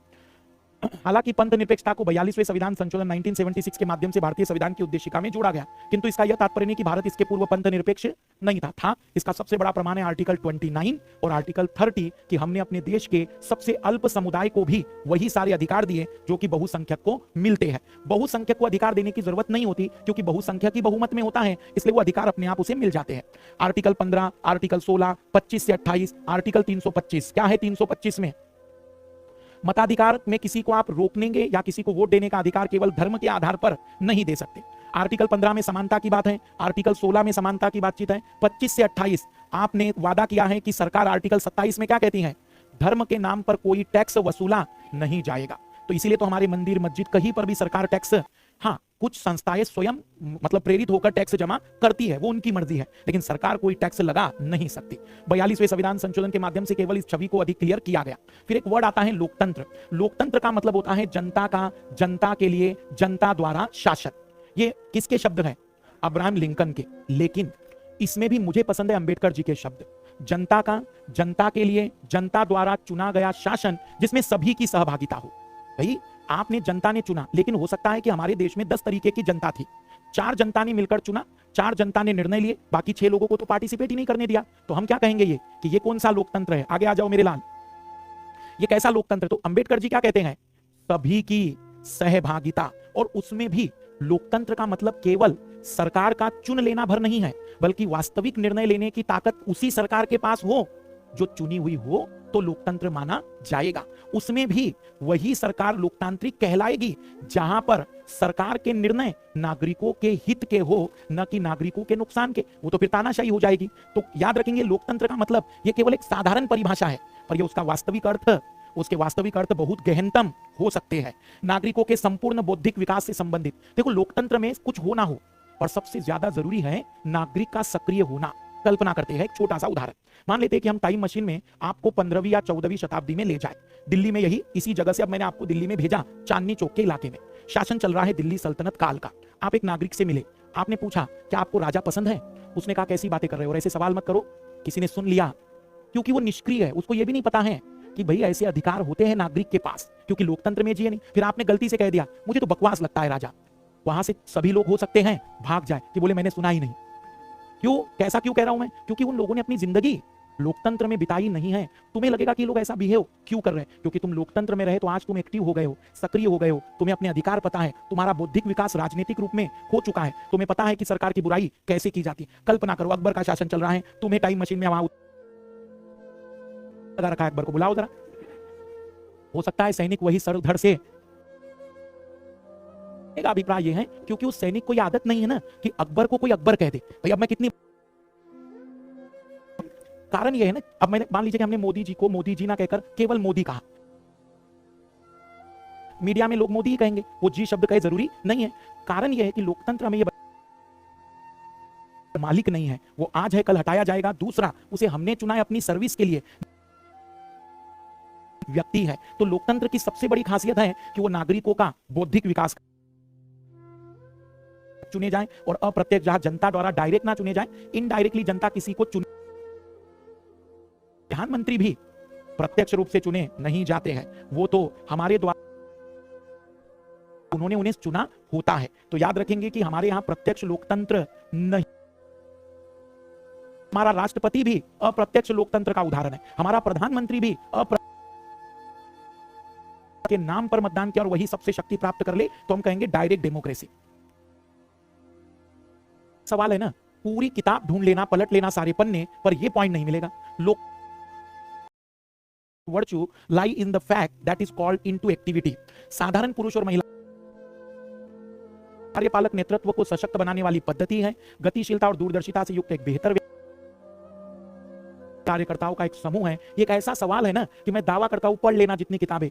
हालांकि पंथ निरपेक्षता को 42वें संविधान संशोधन 1976 के माध्यम से भारतीय संविधान की उद्देशिका में जोड़ा गया, किंतु इसका यह तात्पर्य नहीं कि भारत इसके पूर्व पंथ निरपेक्ष नहीं था। इसका सबसे बड़ा प्रमाण है आर्टिकल 29 और आर्टिकल 30 कि हमने अपने देश के सबसे अल्प समुदाय को भी वही सारे अधिकार दिए जो कि बहुसंख्यक को मिलते हैं। बहुसंख्यक को अधिकार देने की जरूरत नहीं होती क्योंकि बहुसंख्यक ही बहुमत में होता है, इसलिए वो अधिकार अपने आप उसे मिल जाते हैं। आर्टिकल 15, आर्टिकल 16, 25 से 28, आर्टिकल 325 क्या है 325 में मताधिकार में किसी को आप रोकनेंगे या किसी को वोट देने का अधिकार केवल धर्म के आधार पर नहीं दे सकते। आर्टिकल 15 में समानता की बात है, आर्टिकल 16 में समानता की बातचीत है, 25 से 28 आपने वादा किया है कि सरकार आर्टिकल 27 में क्या कहती है, धर्म के नाम पर कोई टैक्स वसूला नहीं जाएगा। तो इसीलिए तो हमारे मंदिर मस्जिद कहीं पर भी सरकार टैक्स, हाँ कुछ संस्थाएं स्वयं मतलब प्रेरित होकर टैक्स जमा करती है, वो उनकी मर्जी है, लेकिन सरकार कोई टैक्स लगा नहीं सकती। 42वें संविधान संशोधन के माध्यम से केवल इस छवि को अधिक क्लियर किया गया। फिर एक वर्ड आता है लोकतंत्र। लोकतंत्र का मतलब होता है जनता का, जनता के लिए, जनता द्वारा शासन। ये किसके शब्द हैं, अब्राहम लिंकन के, लेकिन इसमें भी मुझे पसंद है अंबेडकर जी के शब्द, जनता का, जनता के लिए, जनता द्वारा चुना गया शासन जिसमें सभी की सहभागिता हो। भाई आपने जनता ने चुना, लेकिन हो सकता है कि हमारे देश में 10 तरीके की जनता थी, 4 जनता ने मिलकर चुना, 4 जनता ने निर्णय लिए, बाकी 6 लोगों को तो पार्टिसिपेट ही नहीं करने दिया। तो हम क्या कहेंगे ये कि ये कौन सा लोकतंत्र है? आगे आ जाओ मेरे लाल, ये कैसा लोकतंत्र? तो अंबेडकर जी क्या कहते हैं, सभी की सहभागिता। और उसमें भी लोकतंत्र का मतलब केवल सरकार का चुन लेना भर नहीं है, बल्कि वास्तविक निर्णय लेने की ताकत उसी सरकार के पास हो जो चुनी हुई हो तो लोकतंत्र माना जाएगा। उसमें भी वही सरकार लोकतांत्रिक कहलाएगी जहां पर सरकार के निर्णय नागरिकों के हित के हो, न कि नागरिकों के नुकसान के, वो तो फिर तानाशाही हो जाएगी। तो याद रखेंगे लोकतंत्र का मतलब ये केवल एक साधारण परिभाषा है, पर ये उसका वास्तविक अर्थ, उसके वास्तविक अर्थ बहुत गहनतम हो सकते हैं, नागरिकों के संपूर्ण बौद्धिक विकास से संबंधित। देखो लोकतंत्र में कुछ हो ना हो, और सबसे ज्यादा जरूरी है नागरिक का सक्रिय होना। कल्पना करते हैं एक छोटा सा उदाहरण, मान लेते हैं कि हम टाइम मशीन में आपको 15वीं या 14वीं शताब्दी में ले जाए, दिल्ली में, यही इसी जगह से अब मैंने आपको दिल्ली में भेजा, चांदनी चौक के इलाके में शासन चल रहा है दिल्ली सल्तनत काल का। आप एक नागरिक से मिले, आपने पूछा क्या आपको राजा पसंद है? उसने कहा कैसी बातें कर रहे हो, और ऐसे सवाल मत करो। किसी ने सुन लिया, क्योंकि वो निष्क्रिय है, उसको ये भी नहीं पता है कि भाई ऐसे अधिकार होते हैं नागरिक के पास, क्योंकि लोकतंत्र में जिए नहीं। फिर आपने गलती से कह दिया मुझे तो बकवास लगता है राजा, वहां से सभी लोग हो सकते हैं भाग जाए कि बोले मैंने सुना ही नहीं। क्यों, कैसा क्यों कह रहा हूं मैं? क्योंकि उन लोगों ने अपनी जिंदगी लोकतंत्र में बिताई नहीं है। तुम्हें लगेगा कि लोग ऐसा बिहेव क्यों कर रहे हैं, क्योंकि तुम लोकतंत्र में रहे तो आज तुम एक्टिव हो गए हो, सक्रिय हो गए हो, तुम्हें अपने अधिकार पता है, तुम्हारा बौद्धिक विकास राजनीतिक रूप में हो चुका है, तुम्हें पता है कि सरकार की बुराई कैसे की जाती है। कल्पना करो अकबर का शासन चल रहा है, तुम्हें टाइम मशीन में वहां लगा रखा है, अकबर को बुलाओ जरा। हो सकता है सैनिक वही सर धड़ से, अभिप्राय ये है क्योंकि उस सैनिक को ये आदत नहीं है ना कि अकबर को कोई अकबर कह दे, भाई अब मैं कितनी, कारण ये है ना, अब मैंने मान लीजिए कि हमने मोदी जी को मोदी जी ना कहकर केवल मोदी कहा, मीडिया में लोग मोदी ही कहेंगे, वो जी शब्द कहे जरूरी नहीं है। कारण ये है कि लोकतंत्र में ये मालिक नहीं है, वो आज है कल हटाया जाएगा। दूसरा, उसे हमने चुना है अपनी सर्विस के लिए, व्यक्ति है। तो लोकतंत्र की सबसे बड़ी खासियत है कि वो नागरिकों का बौद्धिक विकास चुने जाए, और अप्रत्यक्ष, जहां जनता द्वारा डायरेक्ट ना चुने जाए, इनडायरेक्टली जनता किसी को चुने। प्रधानमंत्री भी प्रत्यक्ष रूप से चुने नहीं जाते हैं, वो तो हमारे द्वारा उन्होंने उन्हें चुना होता है। तो याद रखेंगे कि हमारे यहां प्रत्यक्ष लोकतंत्र नहीं, हमारा राष्ट्रपति भी अप्रत्यक्ष लोकतंत्र का उदाहरण है, हमारा प्रधानमंत्री भी के नाम पर मतदान किया और वही सबसे शक्ति प्राप्त कर ले तो हम कहेंगे डायरेक्ट डेमोक्रेसी। सवाल है ना, पूरी किताब ढूंढ लेना, पलट लेना सारे पन्ने, पर यह पॉइंट नहीं मिलेगा। लोग virtue lie in the fact that is called into activity. साधारण पुरुष और महिला कार्यपालक नेतृत्व को सशक्त बनाने वाली पद्धति है, गतिशीलता और दूरदर्शिता से युक्त एक बेहतर कार्यकर्ताओं का एक समूह है। ये एक ऐसा सवाल है ना कि मैं दावा करता हूं पढ़ लेना जितनी किताबें,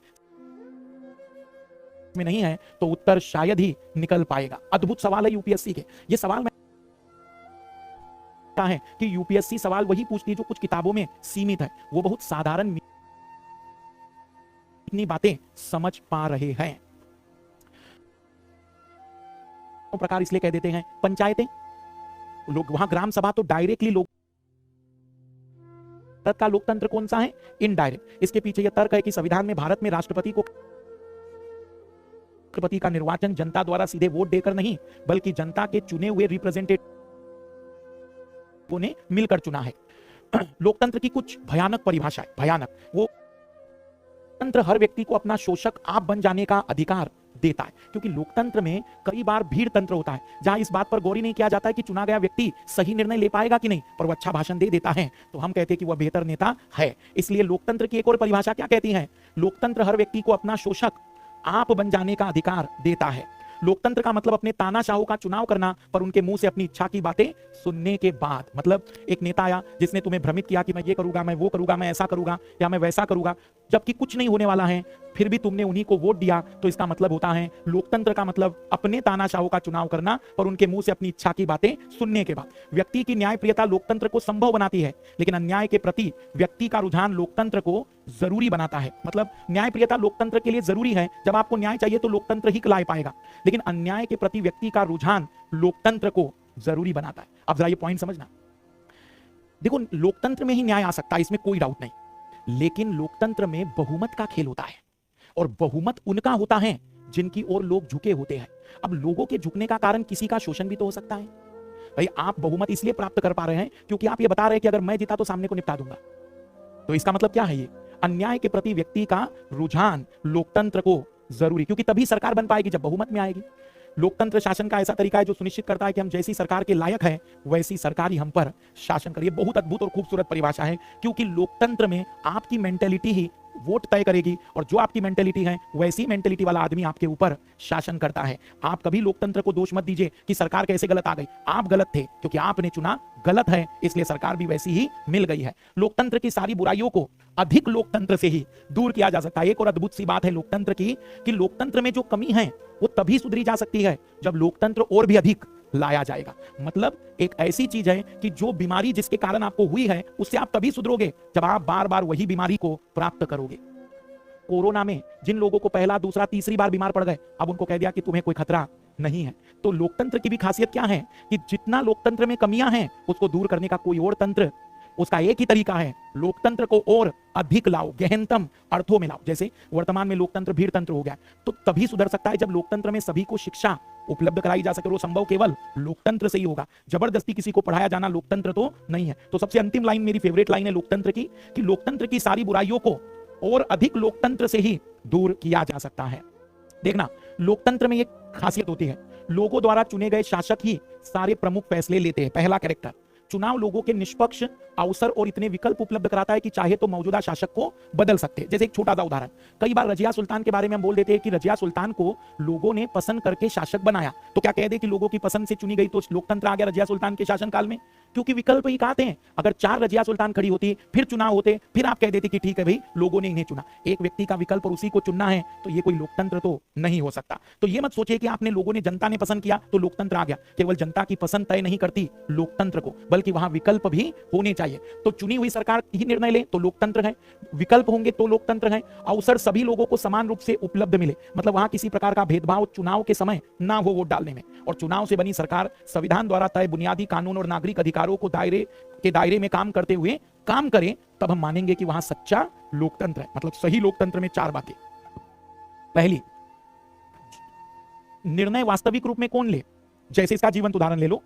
में नहीं है तो उत्तर शायद ही निकल पाएगा। अद्भुत सवाल है यूपीएससी के। ये सवाल मैं है कि यूपीएससी सवाल वही पूछती है जो कुछ किताबों में सीमित है, वो बहुत साधारण इतनी बातें समझ पा रहे हैं। तो प्रकार इसलिए कह देते हैं पंचायतें, लोग वहां ग्राम सभा तो डायरेक्टली लोग का लोकतंत्र कौन सा है? इनडायरेक्ट। इसके पीछे यह तर्क है कि संविधान में भारत में राष्ट्रपति का निर्वाचन जनता द्वारा सीधे वोट देकर नहीं बल्कि जनता के चुने हुए रिप्रेजेंटेटिव ने मिलकर चुना है। लोकतंत्र की कुछ भयानक परिभाषा है, भयानक। वो लोकतंत्र हर व्यक्ति को अपना शोषक आप बन जाने का अधिकार देता है, क्योंकि लोकतंत्र में कई बार भीड़ तंत्र होता है जहां इस बात पर गौर ही नहीं किया जाता है कि चुना गया व्यक्ति सही निर्णय ले पाएगा कि नहीं, पर वो अच्छा भाषण दे देता है तो हम कहते हैं कि वह बेहतर नेता है। इसलिए लोकतंत्र की एक और परिभाषा क्या कहती है? लोकतंत्र हर व्यक्ति को अपना शोषक आप बन जाने का अधिकार देता है। लोकतंत्र का मतलब अपने तानाशाहों का चुनाव करना, पर उनके मुंह से अपनी इच्छा की बातें सुनने के बाद। मतलब एक नेता आया जिसने तुम्हें भ्रमित किया कि मैं ये करूंगा, मैं वो करूंगा, मैं ऐसा करूंगा या मैं वैसा करूंगा, जबकि कुछ नहीं होने वाला है, फिर भी तुमने उन्हीं को वोट दिया, तो इसका मतलब होता है लोकतंत्र का मतलब अपने तानाशाहों का चुनाव करना, पर उनके मुंह से अपनी इच्छा की बातें सुनने के बाद। व्यक्ति की न्यायप्रियता लोकतंत्र को संभव बनाती है, लेकिन अन्याय के प्रति व्यक्ति का रुझान लोकतंत्र को जरूरी बनाता है। मतलब न्यायप्रियता लोकतंत्र के लिए जरूरी है, जब आपको न्याय चाहिए तो लोकतंत्र ही ला पाएगा, लेकिन अन्याय के प्रति व्यक्ति का रुझान लोकतंत्र को जरूरी बनाता है। अब जरा ये पॉइंट समझना। देखो, लोकतंत्र में ही न्याय आ सकता है, इसमें कोई डाउट नहीं, लेकिन लोकतंत्र में बहुमत का खेल होता है, और बहुमत उनका होता है जिनकी ओर लोग झुके होते हैं। अब लोगों के झुकने का कारण किसी का शोषण भी तो हो सकता है। भाई, आप बहुमत इसलिए प्राप्त कर पा रहे हैं क्योंकि आप ये बता रहे हैं कि अगर मैं जीता तो सामने को निपटा दूंगा, तो इसका मतलब क्या है? ये अन्याय के प्रति व्यक्ति का रुझान लोकतंत्र को जरूरी, क्योंकि तभी सरकार बन पाएगी जब बहुमत में आएगी। लोकतंत्र शासन का ऐसा तरीका है जो सुनिश्चित करता है कि हम जैसी सरकार के लायक हैं वैसी सरकार ही हम पर शासन करे। बहुत अद्भुत और खूबसूरत परिभाषा है, क्योंकि लोकतंत्र में आपकी मेंटेलिटी ही वोट तय करेगी, और जो आपकी मेंटेलिटी है वैसी मेंटेलिटी वाला आदमी आपके ऊपर शासन करता है। आप कभी लोकतंत्र को दोष मत दीजिए कि सरकार कैसे गलत आ गई। आप गलत थे क्योंकि आपने चुना गलत है, इसलिए सरकार भी वैसी ही मिल गई है। लोकतंत्र की सारी बुराइयों को अधिक लोकतंत्र से ही दूर किया जा सकता है। एक और अद्भुत सी बात है लोकतंत्र की कि लोकतंत्र में जो कमी है वो तभी सुधरी जा सकती है जब लोकतंत्र और भी अधिक लाया जाएगा। मतलब एक ऐसी चीज है कि जो बीमारी जिसके कारण आपको हुई है उससे आप तभी सुधरोगे जब आप बार बार वही बीमारी को प्राप्त करोगे। कोरोना में जिन लोगों को पहला, दूसरा, तीसरी बार बीमार पड़ गए, अब उनको कह दिया कि तुम्हें कोई खतरा नहीं है। तो लोकतंत्र की भी खासियत क्या है कि जितना लोकतंत्र में कमियां हैं उसको दूर करने का कोई और तंत्र, उसका एक ही तरीका है, लोकतंत्र को और अधिक लाओ, गहनतम अर्थों में लाओ। जैसे वर्तमान में लोकतंत्र भीड़ तंत्र हो गया, तो तभी सुधर सकता है जब लोकतंत्र में सभी को शिक्षा उपलब्ध कराई जा सके। वो संभव केवल लोकतंत्र से ही होगा। जबरदस्ती किसी को पढ़ाया जाना लोकतंत्र तो नहीं है। तो सबसे अंतिम लाइन, मेरी फेवरेट लाइन है लोकतंत्र की, कि लोकतंत्र की सारी बुराइयों को और अधिक लोकतंत्र से ही दूर किया जा सकता है। देखना, लोकतंत्र में एक खासियत होती है, लोगों द्वारा चुने गए शासक ही सारे प्रमुख फैसले लेते हैं। पहला कैरेक्टर, चुनाव लोगों के निष्पक्ष अवसर और इतने विकल्प उपलब्ध कराता है कि चाहे तो मौजूदा शासक को बदल सकते हैं। जैसे एक छोटा सा उदाहरण, कई बार रजिया सुल्तान के बारे में हम बोल देते हैं कि रजिया सुल्तान को लोगों ने पसंद करके शासक बनाया, तो क्या कह दे कि लोगों की पसंद से चुनी गई तो लोकतंत्र आ गया रजिया सुल्तान के शासनकाल में? क्योंकि विकल्प ही कहते हैं। अगर 4 रजिया सुल्तान खड़ी होती, फिर चुनाव होते, फिर आप कह देते कि ठीक है भाई लोगों ने इन्हें चुना। एक व्यक्ति का विकल्प और उसी को चुनना है, तो ये कोई लोकतंत्र तो नहीं हो सकता। तो ये मत सोचिए कि आपने लोगों ने, जनता ने पसंद किया तो लोकतंत्र आ गया। केवल जनता की पसंद तय नहीं करती लोकतंत्र को, बल्कि वहां विकल्प भी होने चाहिए। तो चुनी हुई सरकार ही निर्णय ले तो लोकतंत्र है, विकल्प होंगे तो लोकतंत्र है, अवसर सभी लोगों को समान रूप से उपलब्ध मिले, मतलब वहां किसी प्रकार का भेदभाव चुनाव के समय ना हो वोट डालने में, और चुनाव से बनी सरकार संविधान द्वारा तय बुनियादी कानून और नागरिक अधिकारों को दायरे में काम करते हुए काम करे, तब हम मानेंगे कि वहां सच्चा लोकतंत्र है। मतलब सही लोकतंत्र में 4 बातें। पहली, निर्णय वास्तविक रूप में कौन ले? जैसे इसका जीवंत उदाहरण ले लो,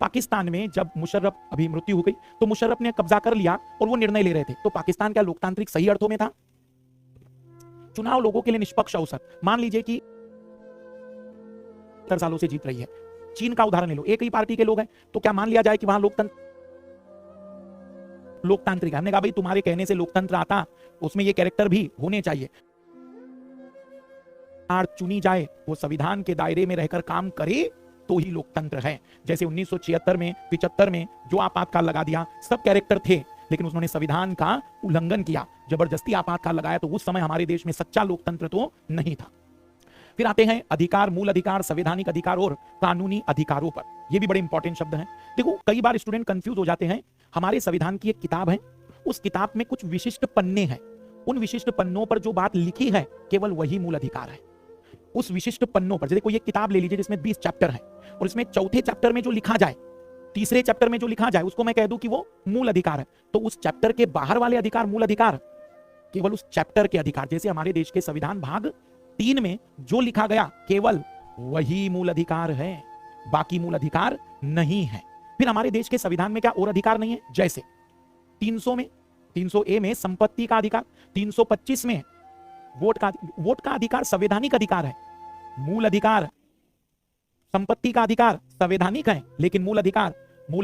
पाकिस्तान में जब मुशर्रफ अभी मृत्यु हो गई तो मुशर्रफ ने कब्जा कर लिया और वो निर्णय ले रहे थे, तो पाकिस्तान क्या लोकतांत्रिक सही अर्थों में था? चुनाव लोगों के लिए निष्पक्ष अवसर। मान लीजिए कि 70 सालों से जीत रही है, चीन का उदाहरण ले लो, एक ही पार्टी के लोग हैं, तो क्या मान लिया जाए कि वहां लोकतांत्रिक? हमने कहा भाई तुम्हारे कहने से लोकतंत्र आता, उसमें ये कैरेक्टर भी होने चाहिए। चुनी जाए वो संविधान के दायरे में रहकर काम करे तो ही लोकतंत्र है। जैसे 1976 में, 75 में जो आपातकाल लगा दिया, सब कैरेक्टर थे, लेकिन उन्होंने संविधान का उल्लंघन किया, जबरदस्ती आपातकाल लगाया, तो उस समय हमारे देश में सच्चा लोकतंत्र तो नहीं था। फिर आते हैं अधिकार, मूल अधिकार, संवैधानिक अधिकार और कानूनी अधिकारों पर। ये भी बड़े इंपॉर्टेंट शब्द हैं। देखो कई बार स्टूडेंट कंफ्यूज हो जाते हैं। हमारे संविधान की एक किताब है, उस किताब में कुछ विशिष्ट पन्ने हैं, उन विशिष्ट पन्नों पर जो बात लिखी है केवल वही मूल अधिकार है। उस विशिष्ट पन्नों पर, जैसे कोई एक किताब ले लीजिए जिसमें 20 चैप्टर हैं और इसमें चौथे चैप्टर में जो लिखा जाए, तीसरे चैप्टर में जो लिखा जाए, उसको मैं कह दूं कि वो मूल अधिकार है, तो उस चैप्टर के बाहर वाले अधिकार मूल अधिकार, केवल उस चैप्टर के अधिकार। जैसे हमारे देश के संविधान भाग 3 में जो लिखा गया केवल वही मूल अधिकार है, बाकी मूल अधिकार नहीं है। फिर हमारे देश के संविधान में क्या और अधिकार नहीं है? जैसे 300 ए में संपत्ति का अधिकार, 325 में वोट का अधिकार संवैधानिक अधिकार है। मूल अधिकार संपत्ति का अधिकार संवैधानिक है, लेकिन मूल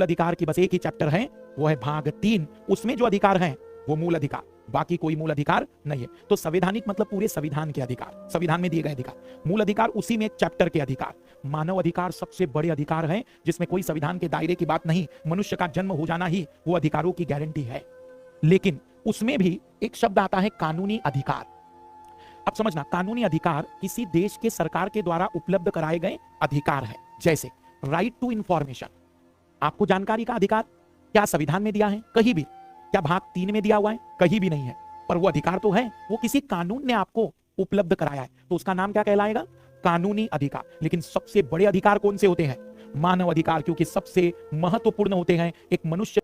अधिकार की बस एक ही चैप्टर है, वो है भाग 3। उसमें जो अधिकार है वो मूल अधिकार, बाकी कोई मूल अधिकार नहीं है। तो संवैधानिक मतलब पूरे संविधान के अधिकार, संविधान में दिए गए अधिकार। मूल अधिकार उसी में एक चैप्टर के अधिकार। मानव अधिकार सबसे बड़े अधिकार हैं, जिसमें कोई संविधान के दायरे की बात नहीं, मनुष्य का जन्म हो जाना ही वो अधिकारों की गारंटी है। लेकिन उसमें भी एक शब्द आता है कानूनी अधिकार। अब समझना, कानूनी अधिकार किसी देश के सरकार के द्वारा उपलब्ध कराए गए अधिकार है। जैसे राइट टू इंफॉर्मेशन, आपको जानकारी का अधिकार क्या संविधान में दिया है? कहीं भी। क्या भाग 3 में दिया हुआ है? कहीं भी नहीं है, पर वो अधिकार तो है, वो किसी कानून ने आपको उपलब्ध कराया है, तो उसका नाम क्या कहलाएगा? कानूनी अधिकार। लेकिन सबसे बड़े अधिकार कौन से होते हैं? मानव अधिकार, क्योंकि सबसे महत्वपूर्ण होते हैं। एक मनुष्य